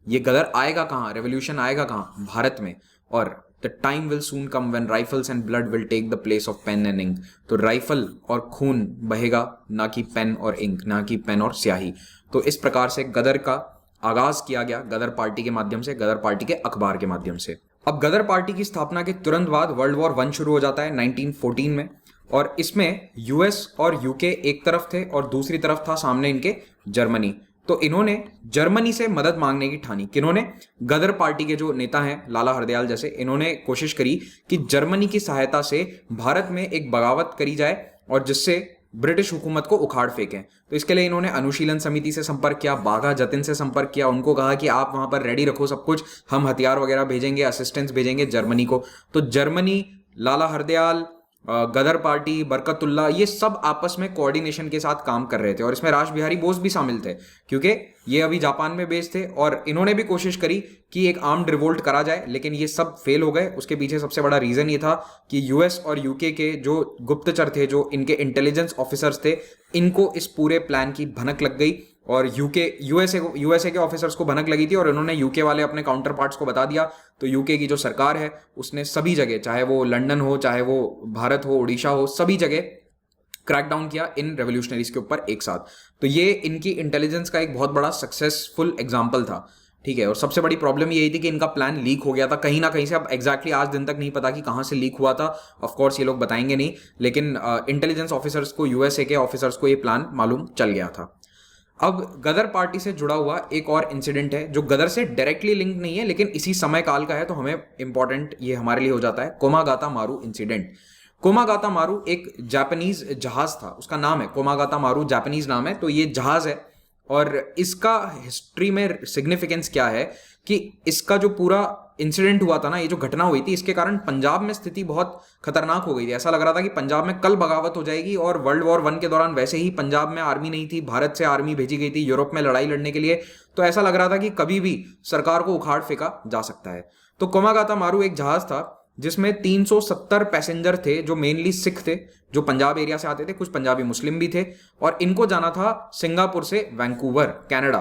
ये गदर आएगा कहाँ, रेवोल्यूशन आएगा कहाँ, भारत में। और the time will soon come when rifles and blood will take the place of pen and ink. तो राइफल और खून बहेगा, ना कि पेन और इंक, ना कि पेन और स्याही। तो इस प्रकार से गदर का आगाज किया गया, गदर पार्टी के माध्यम से, गदर पार्टी के अखबार के माध्यम से। अब गदर पार्टी की स्थापना के तुरंत बाद वर्ल्ड वॉर 1 शुरू हो जाता है 1914 में, और इसमें यूएस और यूके एक तरफ थे और दूसरी तरफ था सामने इनके जर्मनी। तो इन्होंने जर्मनी से मदद मांगने की ठानी। किन्होंने, गदर पार्टी के जो नेता हैं लाला हरदयाल जैसे, इन्होंने कोशिश करी कि जर्मनी की सहायता से भारत में एक बगावत करी जाए और जिससे ब्रिटिश हुकूमत को उखाड़ फेंकें। तो इसके लिए इन्होंने अनुशीलन समिति से संपर्क किया, बाघा जतिन से संपर्क किया, उनको कहा कि आप वहां पर रेडी रखो सब कुछ, हम हथियार वगैरह भेजेंगे, असिस्टेंस भेजेंगे जर्मनी को। तो जर्मनी, लाला हरदयाल, गदर पार्टी, बरकतुल्ला, ये सब आपस में कोऑर्डिनेशन के साथ काम कर रहे थे। और इसमें रास बिहारी बोस भी शामिल थे क्योंकि ये अभी जापान में बेस्ड थे, और इन्होंने भी कोशिश करी कि एक आर्म्ड रिवोल्ट करा जाए, लेकिन ये सब फेल हो गए। उसके पीछे सबसे बड़ा रीजन ये था कि यूएस और यूके के जो गुप्तचर थे, जो इनके इंटेलिजेंस ऑफिसर्स थे, इनको इस पूरे प्लान की भनक लग गई, और यूएसए के ऑफिसर्स को भनक लगी थी, और इन्होंने यूके वाले अपने काउंटर पार्ट्स को बता दिया। तो यूके की जो सरकार है उसने सभी जगह, चाहे वो लंदन हो, चाहे वो भारत हो, उड़ीसा हो, सभी जगह क्रैकडाउन किया इन रेवोल्यूशनरीज के ऊपर एक साथ। तो ये इनकी इंटेलिजेंस का एक बहुत बड़ा सक्सेसफुल एग्जाम्पल था, ठीक है। और सबसे बड़ी प्रॉब्लम यही थी कि इनका प्लान लीक हो गया था कहीं ना कहीं से। अब एग्जैक्टली आज दिन तक नहीं पता कि कहां से लीक हुआ था, ऑफ कोर्स ये लोग बताएंगे नहीं, लेकिन इंटेलिजेंस ऑफिसर्स को, यूएसए के ऑफिसर्स को ये प्लान मालूम चल गया था। अब गदर पार्टी से जुड़ा हुआ एक और इंसिडेंट है जो गदर से डायरेक्टली लिंक नहीं है लेकिन इसी समय काल का है, तो हमें इंपॉर्टेंट ये हमारे लिए हो जाता है, कोमागाता मारू इंसिडेंट। कोमागाता मारू एक जापानीज जहाज था, उसका नाम है कोमागाता मारू, जापानीज नाम है। तो ये जहाज है, और इसका हिस्ट्री में सिग्निफिकेंस क्या है कि इसका जो पूरा इंसिडेंट हुआ था ना, ये जो घटना हुई थी, इसके कारण पंजाब में स्थिति बहुत खतरनाक हो गई थी। ऐसा लग रहा था कि पंजाब में कल बगावत हो जाएगी। और वर्ल्ड वॉर 1 के दौरान वैसे ही पंजाब में आर्मी नहीं थी, भारत से आर्मी भेजी गई थी यूरोप में लड़ाई लड़ने के लिए। तो ऐसा लग रहा था कि कभी भी सरकार को उखाड़ फेंका जा सकता है। तो कोमागाता मारू एक जहाज था जिसमें 370 पैसेंजर थे जो मेनली सिख थे, जो पंजाब एरिया से आते थे, कुछ पंजाबी मुस्लिम भी थे, और इनको जाना था सिंगापुर से वैंकूवर, कनाडा।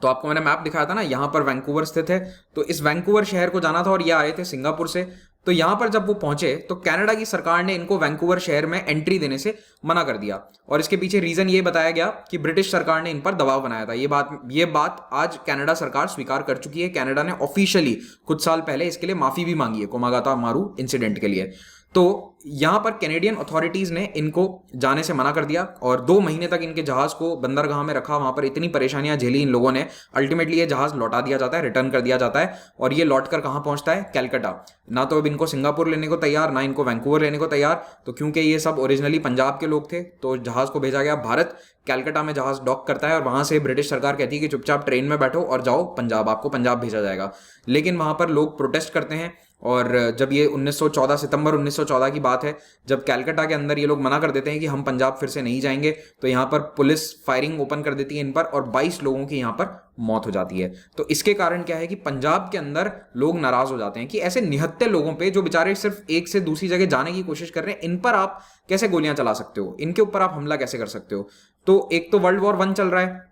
तो आपको मैंने मैप दिखाया था ना, यहां पर वैंकूवर स्थित है। तो इस वैंकूवर शहर को जाना था और ये आए थे सिंगापुर से। तो यहां पर जब वो पहुंचे तो कनाडा की सरकार ने इनको वैंकूवर शहर में एंट्री देने से मना कर दिया, और इसके पीछे रीजन ये बताया गया कि ब्रिटिश सरकार ने इन पर दबाव बनाया था। ये बात आज कनाडा सरकार स्वीकार कर चुकी है। कनाडा ने ऑफिशियली कुछ साल पहले इसके लिए माफी भी मांगी है, कोमागाता मारू इंसिडेंट के लिए। तो यहां पर कैनेडियन अथॉरिटीज ने इनको जाने से मना कर दिया, और 2 महीने तक इनके जहाज को बंदरगाह में रखा। वहां पर इतनी परेशानियां झेली इन लोगों ने, अल्टीमेटली ये जहाज लौटा दिया जाता है, रिटर्न कर दिया जाता है, और ये लौटकर कहां पहुंचता है, कलकत्ता। ना तो अब इनको सिंगापुर लेने को तैयार, ना इनको वैंकूवर लेने को तैयार। तो क्योंकि ये सब ओरिजिनली पंजाब के लोग थे, तो जहाज को भेजा गया भारत। कलकत्ता में जहाज डॉक करता है, और वहां से ब्रिटिश सरकार कहती है कि चुपचाप ट्रेन में बैठो और जाओ पंजाब, आपको पंजाब भेजा जाएगा। लेकिन वहां पर लोग प्रोटेस्ट करते हैं, और जब ये 1914 सितंबर 1914 की बात है, जब कलकत्ता के अंदर ये लोग मना कर देते हैं कि हम पंजाब फिर से नहीं जाएंगे, तो यहाँ पर पुलिस फायरिंग ओपन कर देती है इन पर, और 22 लोगों की यहाँ पर मौत हो जाती है। तो इसके कारण क्या है कि पंजाब के अंदर लोग नाराज हो जाते हैं कि ऐसे निहत्थे लोगों पे, जो बेचारे सिर्फ एक से दूसरी जगह जाने की कोशिश कर रहे हैं, इन पर आप कैसे गोलियां चला सकते हो, इनके ऊपर आप हमला कैसे कर सकते हो। तो एक तो वर्ल्ड वॉर 1 चल रहा है,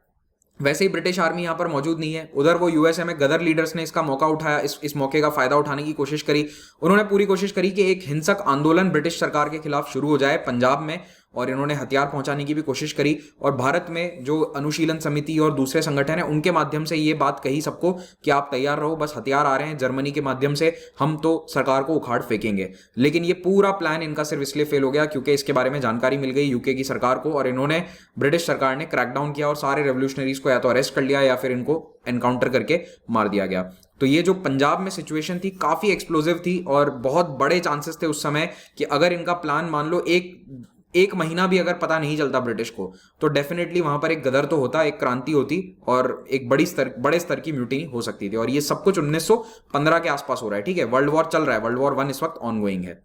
वैसे ही ब्रिटिश आर्मी यहां पर मौजूद नहीं है, उधर वो यूएसए में गदर लीडर्स ने इसका मौका उठाया, इस मौके का फायदा उठाने की कोशिश करी। उन्होंने पूरी कोशिश करी कि एक हिंसक आंदोलन ब्रिटिश सरकार के खिलाफ शुरू हो जाए पंजाब में, और इन्होंने हथियार पहुंचाने की भी कोशिश करी, और भारत में जो अनुशीलन समिति और दूसरे संगठन है उनके माध्यम से ये बात कही सबको कि आप तैयार रहो, बस हथियार आ रहे हैं जर्मनी के माध्यम से, हम तो सरकार को उखाड़ फेंकेंगे। लेकिन ये पूरा प्लान इनका सिर्फ इसलिए फेल हो गया क्योंकि इसके बारे में जानकारी मिल गई यूके की सरकार को, और इन्होंने ब्रिटिश सरकार ने क्रैकडाउन किया और सारे रेवोल्यूशनरीज को या तो अरेस्ट कर लिया या फिर इनको एनकाउंटर करके मार दिया गया। तो ये जो पंजाब में सिचुएशन थी काफी एक्सप्लोसिव थी, और बहुत बड़े चांसेस थे उस समय कि अगर इनका प्लान मान लो एक महीना भी अगर पता नहीं चलता ब्रिटिश को, तो डेफिनेटली वहां पर एक गदर तो होता, एक क्रांति होती और एक बड़े स्तर की म्यूटिनी हो सकती थी। और ये सब कुछ 1915 के आसपास हो रहा है, ठीक है। वर्ल्ड वॉर चल रहा है, वर्ल्ड वॉर 1 इस वक्त ऑनगोइंग है।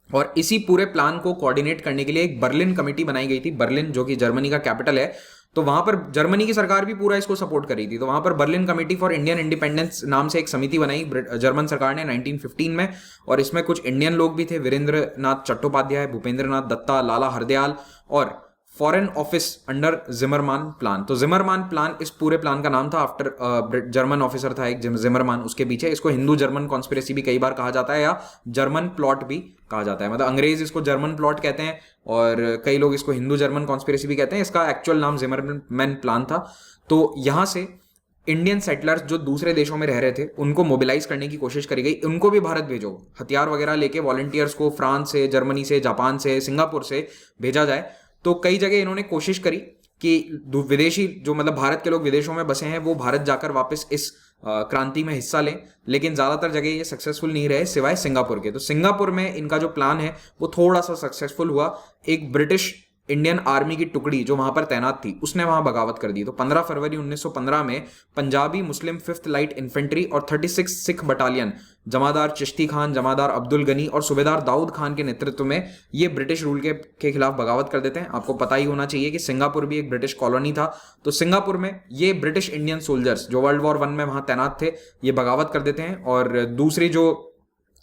और इसी पूरे प्लान को कोऑर्डिनेट करने के लिए एक बर्लिन कमेटी बनाई गई थी, बर्लिन जो कि जर्मनी का कैपिटल है। तो वहां पर जर्मनी की सरकार भी पूरा इसको सपोर्ट कर रही थी। तो वहां पर Berlin committee for Indian independence नाम से एक समिति बनाई जर्मन सरकार ने 1915 में, और इसमें कुछ इंडियन लोग भी थे, वीरेंद्र नाथ चट्टोपाध्याय, भूपेंद्र नाथ दत्ता, लाला हरदयाल, और फॉरेन ऑफिस अंडर जिमरमान प्लान। तो जिमरमान प्लान इस पूरे प्लान का नाम था, आफ्टर जर्मन ऑफिसर था एक जिमरमान उसके पीछे। इसको हिंदू जर्मन कॉन्स्पिरेसी भी कई बार कहा जाता है या जर्मन प्लॉट भी कहा जाता है, मतलब अंग्रेज इसको जर्मन प्लॉट कहते हैं और कई लोग इसको हिंदू जर्मन कॉन्स्पिरेसी भी कहते हैं। इसका एक्चुअल नाम जिमरमैन प्लान था। तो यहां से इंडियन सेटलर्स जो दूसरे देशों में रह रहे थे उनको मोबिलाइज करने की कोशिश करी गई, उनको भी भारत भेजो, हथियार वगैरह लेके वॉलंटियर्स को फ्रांस से, जर्मनी से, जापान से, सिंगापुर से भेजा जाए। तो कई जगह इन्होंने कोशिश करी कि विदेशी जो मतलब भारत के लोग विदेशों में बसे हैं वो भारत जाकर वापस इस क्रांति में हिस्सा लें, लेकिन ज्यादातर जगह ये सक्सेसफुल नहीं रहे सिवाय सिंगापुर के। तो सिंगापुर में इनका जो प्लान है वो थोड़ा सा सक्सेसफुल हुआ। एक ब्रिटिश इंडियन आर्मी की टुकड़ी जो वहां पर तैनात थी उसने वहां बगावत कर दी। तो 15 फरवरी 1915 में पंजाबी मुस्लिम 5th लाइट इन्फेंट्री और 36 सिख बटालियन जमादार चिश्ती खान, जमादार अब्दुल गनी और सूबेदार दाऊद खान के नेतृत्व में ये ब्रिटिश रूल के खिलाफ बगावत कर देते हैं। आपको पता ही होना चाहिए कि सिंगापुर भी एक ब्रिटिश कॉलोनी था। तो सिंगापुर में ये ब्रिटिश इंडियन सोल्जर्स जो वर्ल्ड वॉर 1 में वहां तैनात थे ये बगावत कर देते हैं, और दूसरी जो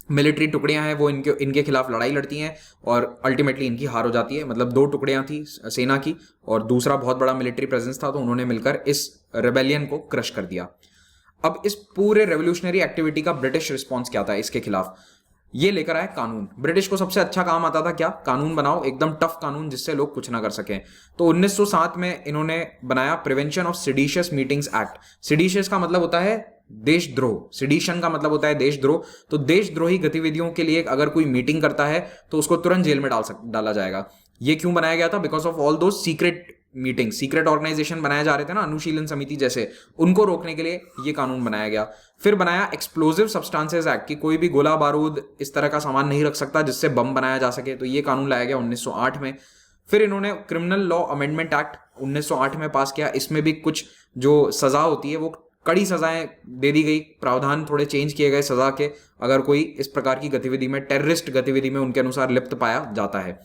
मिलिट्री टुकड़ियां हैं वो इनके खिलाफ लड़ाई लड़ती हैं और अल्टीमेटली इनकी हार हो जाती है। मतलब 2 टुकड़ियां थी सेना की और दूसरा बहुत बड़ा मिलिट्री प्रेजेंस था, तो उन्होंने मिलकर इस रेबेलियन को क्रश कर दिया। अब इस पूरे रेवोल्यूशनरी एक्टिविटी का ब्रिटिश रिस्पॉन्स क्या था इसके खिलाफ? ये लेकर आए कानून। ब्रिटिश को सबसे अच्छा काम आता था क्या? कानून बनाओ, एकदम टफ कानून जिससे लोग कुछ ना कर सकें। तो 1907 में इन्होंने बनाया prevention of seditious meetings act. Seditious का मतलब होता है देशद्रोह, सिडिशन का मतलब होता है देशद्रोह। तो देशद्रोही गतिविधियों के लिए अगर कोई मीटिंग करता है तो उसको तुरंत जेल में डाला जाएगा। ये क्यों बनाया गया था? बिकॉज ऑफ ऑल दो सीक्रेट मीटिंग, सीक्रेट ऑर्गेनाइजेशन बनाए जा रहे थे ना, अनुशीलन समिति जैसे, उनको रोकने के लिए ये कानून बनाया गया। फिर बनाया एक्सप्लोजिव सब्सटेंसेस एक्ट कि कोई भी गोला बारूद इस तरह का सामान नहीं रख सकता जिससे बम बनाया जा सके, तो ये कानून लाया गया 1908 में। फिर इन्होंने क्रिमिनल लॉ अमेंडमेंट एक्ट 1908 में पास किया। इसमें भी कुछ जो सजा होती है वो कड़ी सजाएं दे दी गई, प्रावधान थोड़े चेंज किए गए सजा के, अगर कोई इस प्रकार की गतिविधि में, टेररिस्ट गतिविधि में उनके अनुसार लिप्त पाया जाता है।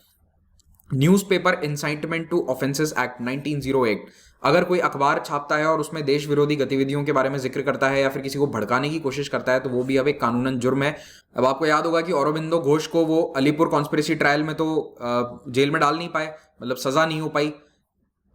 Newspaper incitement to offences act 1908, अगर कोई अखबार छापता है और उसमें देश विरोधी गतिविधियों के बारे में जिक्र करता है या फिर किसी को भड़काने की कोशिश करता है तो वो भी अब एक कानूनन जुर्म है। अब आपको याद होगा कि औरोबिंदो घोष को वो अलीपुर कॉन्स्पिरेसी ट्रायल में तो जेल में डाल नहीं पाए, मतलब सजा नहीं हो पाई।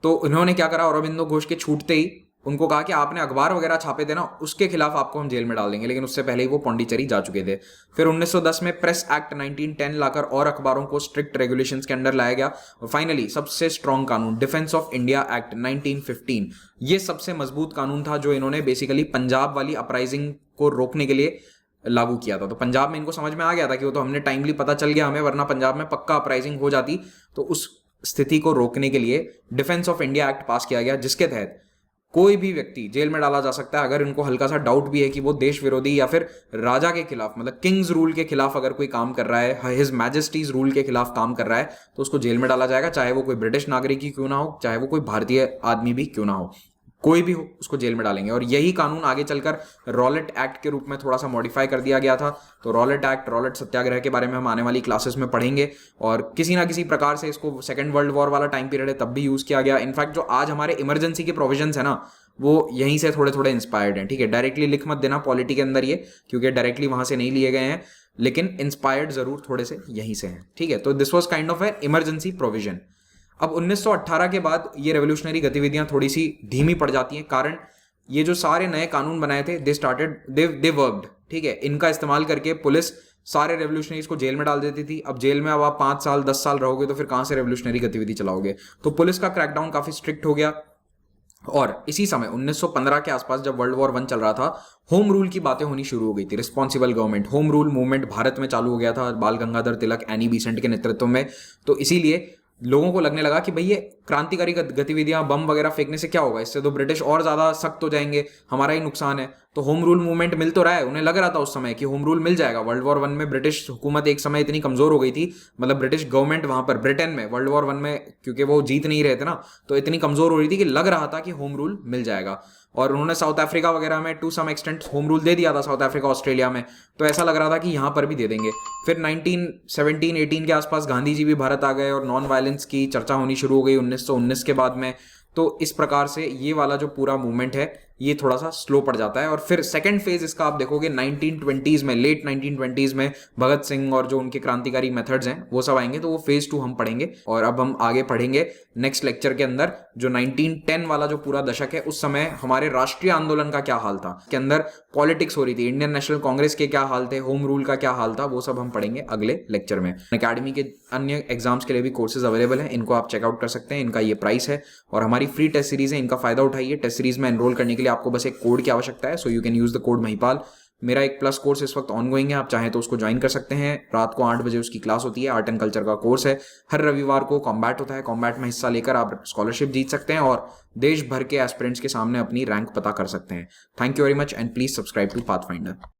तो इन्होंने क्या करा, औरोबिंदो घोष के छूटते ही उनको कहा कि आपने अखबार वगैरह छापे थे ना, उसके खिलाफ आपको हम जेल में डाल देंगे, लेकिन उससे पहले ही वो पौंडीचेरी जा चुके थे। फिर 1910 में प्रेस एक्ट 1910 लाकर और अखबारों को स्ट्रिक्ट रेगुलेशंस के अंडर लाया गया। और फाइनली सबसे स्ट्रॉन्ग कानून डिफेंस ऑफ इंडिया एक्ट 1915, ये सबसे मजबूत कानून था जो इन्होंने बेसिकली पंजाब वाली अपराइजिंग को रोकने के लिए लागू किया था। तो पंजाब में इनको समझ में आ गया था कि वो तो हमने टाइमली पता चल गया हमें, वरना पंजाब में पक्का अपराइजिंग हो जाती। तो उस स्थिति को रोकने के लिए डिफेंस ऑफ इंडिया एक्ट पास किया गया, जिसके तहत कोई भी व्यक्ति जेल में डाला जा सकता है अगर इनको हल्का सा डाउट भी है कि वो देश विरोधी या फिर राजा के खिलाफ, मतलब किंग्स रूल के खिलाफ अगर कोई काम कर रहा है, हिज मैजेस्टीज रूल के खिलाफ काम कर रहा है, तो उसको जेल में डाला जाएगा, चाहे वो कोई ब्रिटिश नागरिक ही क्यों ना हो, चाहे वो कोई भारतीय आदमी भी क्यों ना हो, कोई भी हो उसको जेल में डालेंगे। और यही कानून आगे चलकर रॉलेट एक्ट के रूप में थोड़ा सा मॉडिफाई कर दिया गया था। तो रॉलेट एक्ट, रॉलेट सत्याग्रह के बारे में हम आने वाली क्लासेस में पढ़ेंगे, और किसी ना किसी प्रकार से इसको सेकेंड वर्ल्ड वॉर वाला टाइम पीरियड है तब भी यूज किया गया। इनफैक्ट जो आज हमारे इमरजेंसी के प्रोविजंस है ना, वो यहीं से थोड़े थोड़े इंस्पायर्ड हैं। ठीक है, डायरेक्टली लिख मत देना पॉलिटी के अंदर ये, क्योंकि डायरेक्टली वहां से नहीं लिए गए हैं, लेकिन इंस्पायर्ड जरूर थोड़े से यहीं से हैं। ठीक है, तो this was kind of A emergency provision. अब 1918 के बाद ये रेवोल्यूशनरी गतिविधियां थोड़ी सी धीमी पड़ जाती हैं, कारण ये जो सारे नए कानून बनाए थे दे वर्कड। ठीक है, इनका इस्तेमाल करके पुलिस सारे रेवोल्यूशनरीज को जेल में डाल देती थी। अब जेल में अब आप 5 साल 10 साल रहोगे तो फिर कहां से रेवोल्यूशनरी गतिविधि चलाओगे। तो पुलिस का क्रैकडाउन काफी स्ट्रिक्ट हो गया। और इसी समय 1915 के आसपास जब वर्ल्ड वॉर 1 चल रहा था, होम रूल की बातें होनी शुरू हो गई थी। Responsible government, home rule movement Bharat में चालू हो गया था बाल गंगाधर तिलक, एनी बेसेंट के नेतृत्व में। तो इसीलिए लोगों को लगने लगा कि भाई ये क्रांतिकारी गतिविधियां, बम वगैरह फेंकने से क्या होगा, इससे तो ब्रिटिश और ज्यादा सख्त हो जाएंगे, हमारा ही नुकसान है। तो होम रूल मूवमेंट मिल तो रहा है, उन्हें लग रहा था उस समय कि होम रूल मिल जाएगा। वर्ल्ड वॉर 1 में ब्रिटिश हुकूमत एक समय इतनी कमजोर हो गई थी, मतलब ब्रिटिश गवर्नमेंट वहां पर ब्रिटेन में वर्ल्ड वॉर 1 में, क्योंकि वो जीत नहीं रहे थे ना, तो इतनी कमजोर हो रही थी कि लग रहा था कि होम रूल मिल जाएगा। और उन्होंने साउथ अफ्रीका वगैरह में to some extent home rule दे दिया था, साउथ अफ्रीका ऑस्ट्रेलिया में। तो ऐसा लग रहा था कि यहां पर भी दे देंगे। फिर 1917-18 के आसपास गांधी जी भी भारत आ गए और नॉन वायलेंस की चर्चा होनी शुरू हो गई 1919 के बाद में। तो इस प्रकार से ये वाला जो पूरा मूवमेंट है ये थोड़ा सा स्लो पड़ जाता है। और फिर सेकंड फेज इसका आप देखोगे 1920s में, लेट 1920s में भगत सिंह और जो उनके क्रांतिकारी मेथड्स हैं वो सब आएंगे। तो वो फेज 2 हम पढ़ेंगे। और अब हम आगे पढ़ेंगे नेक्स्ट लेक्चर के अंदर जो 1910 वाला जो पूरा दशक है, उस समय हमारे राष्ट्रीय आंदोलन का क्या हाल था, के अंदर पॉलिटिक्स हो रही थी, इंडियन नेशनल कांग्रेस के क्या हाल थे, होम रूल का क्या हाल था, वो सब हम पढ़ेंगे अगले लेक्चर में। अकेडमी के अन्य एग्जाम्स के लिए भी कोर्सेज अवेलेबल हैं, इनको आप चेकआउट कर सकते हैं। इनका ये प्राइस है और हमारी फ्री टेस्ट सीरीज है, इनका फायदा उठाइए। टेस्ट सीरीज में एनरोल करने के लिए आपको बस एक कोड की आवश्यकता है, so you can use the code Mahipal. मेरा एक प्लस कोर्स इस वक्त ऑनगोइंग है, आप चाहें तो उसको ज्वाइन कर सकते हैं। रात को 8 बजे उसकी क्लास होती है, आर्ट एंड कल्चर का कोर्स है। हर रविवार को कॉम्बैट होता है, कॉम्बैट में हिस्सा लेकर आप स्कॉलरशिप जीत सकते हैं और देश भर के एस्पिरेंट्स के सामने अपनी रैंक पता कर सकते हैं। Thank you very much and please subscribe to pathfinder.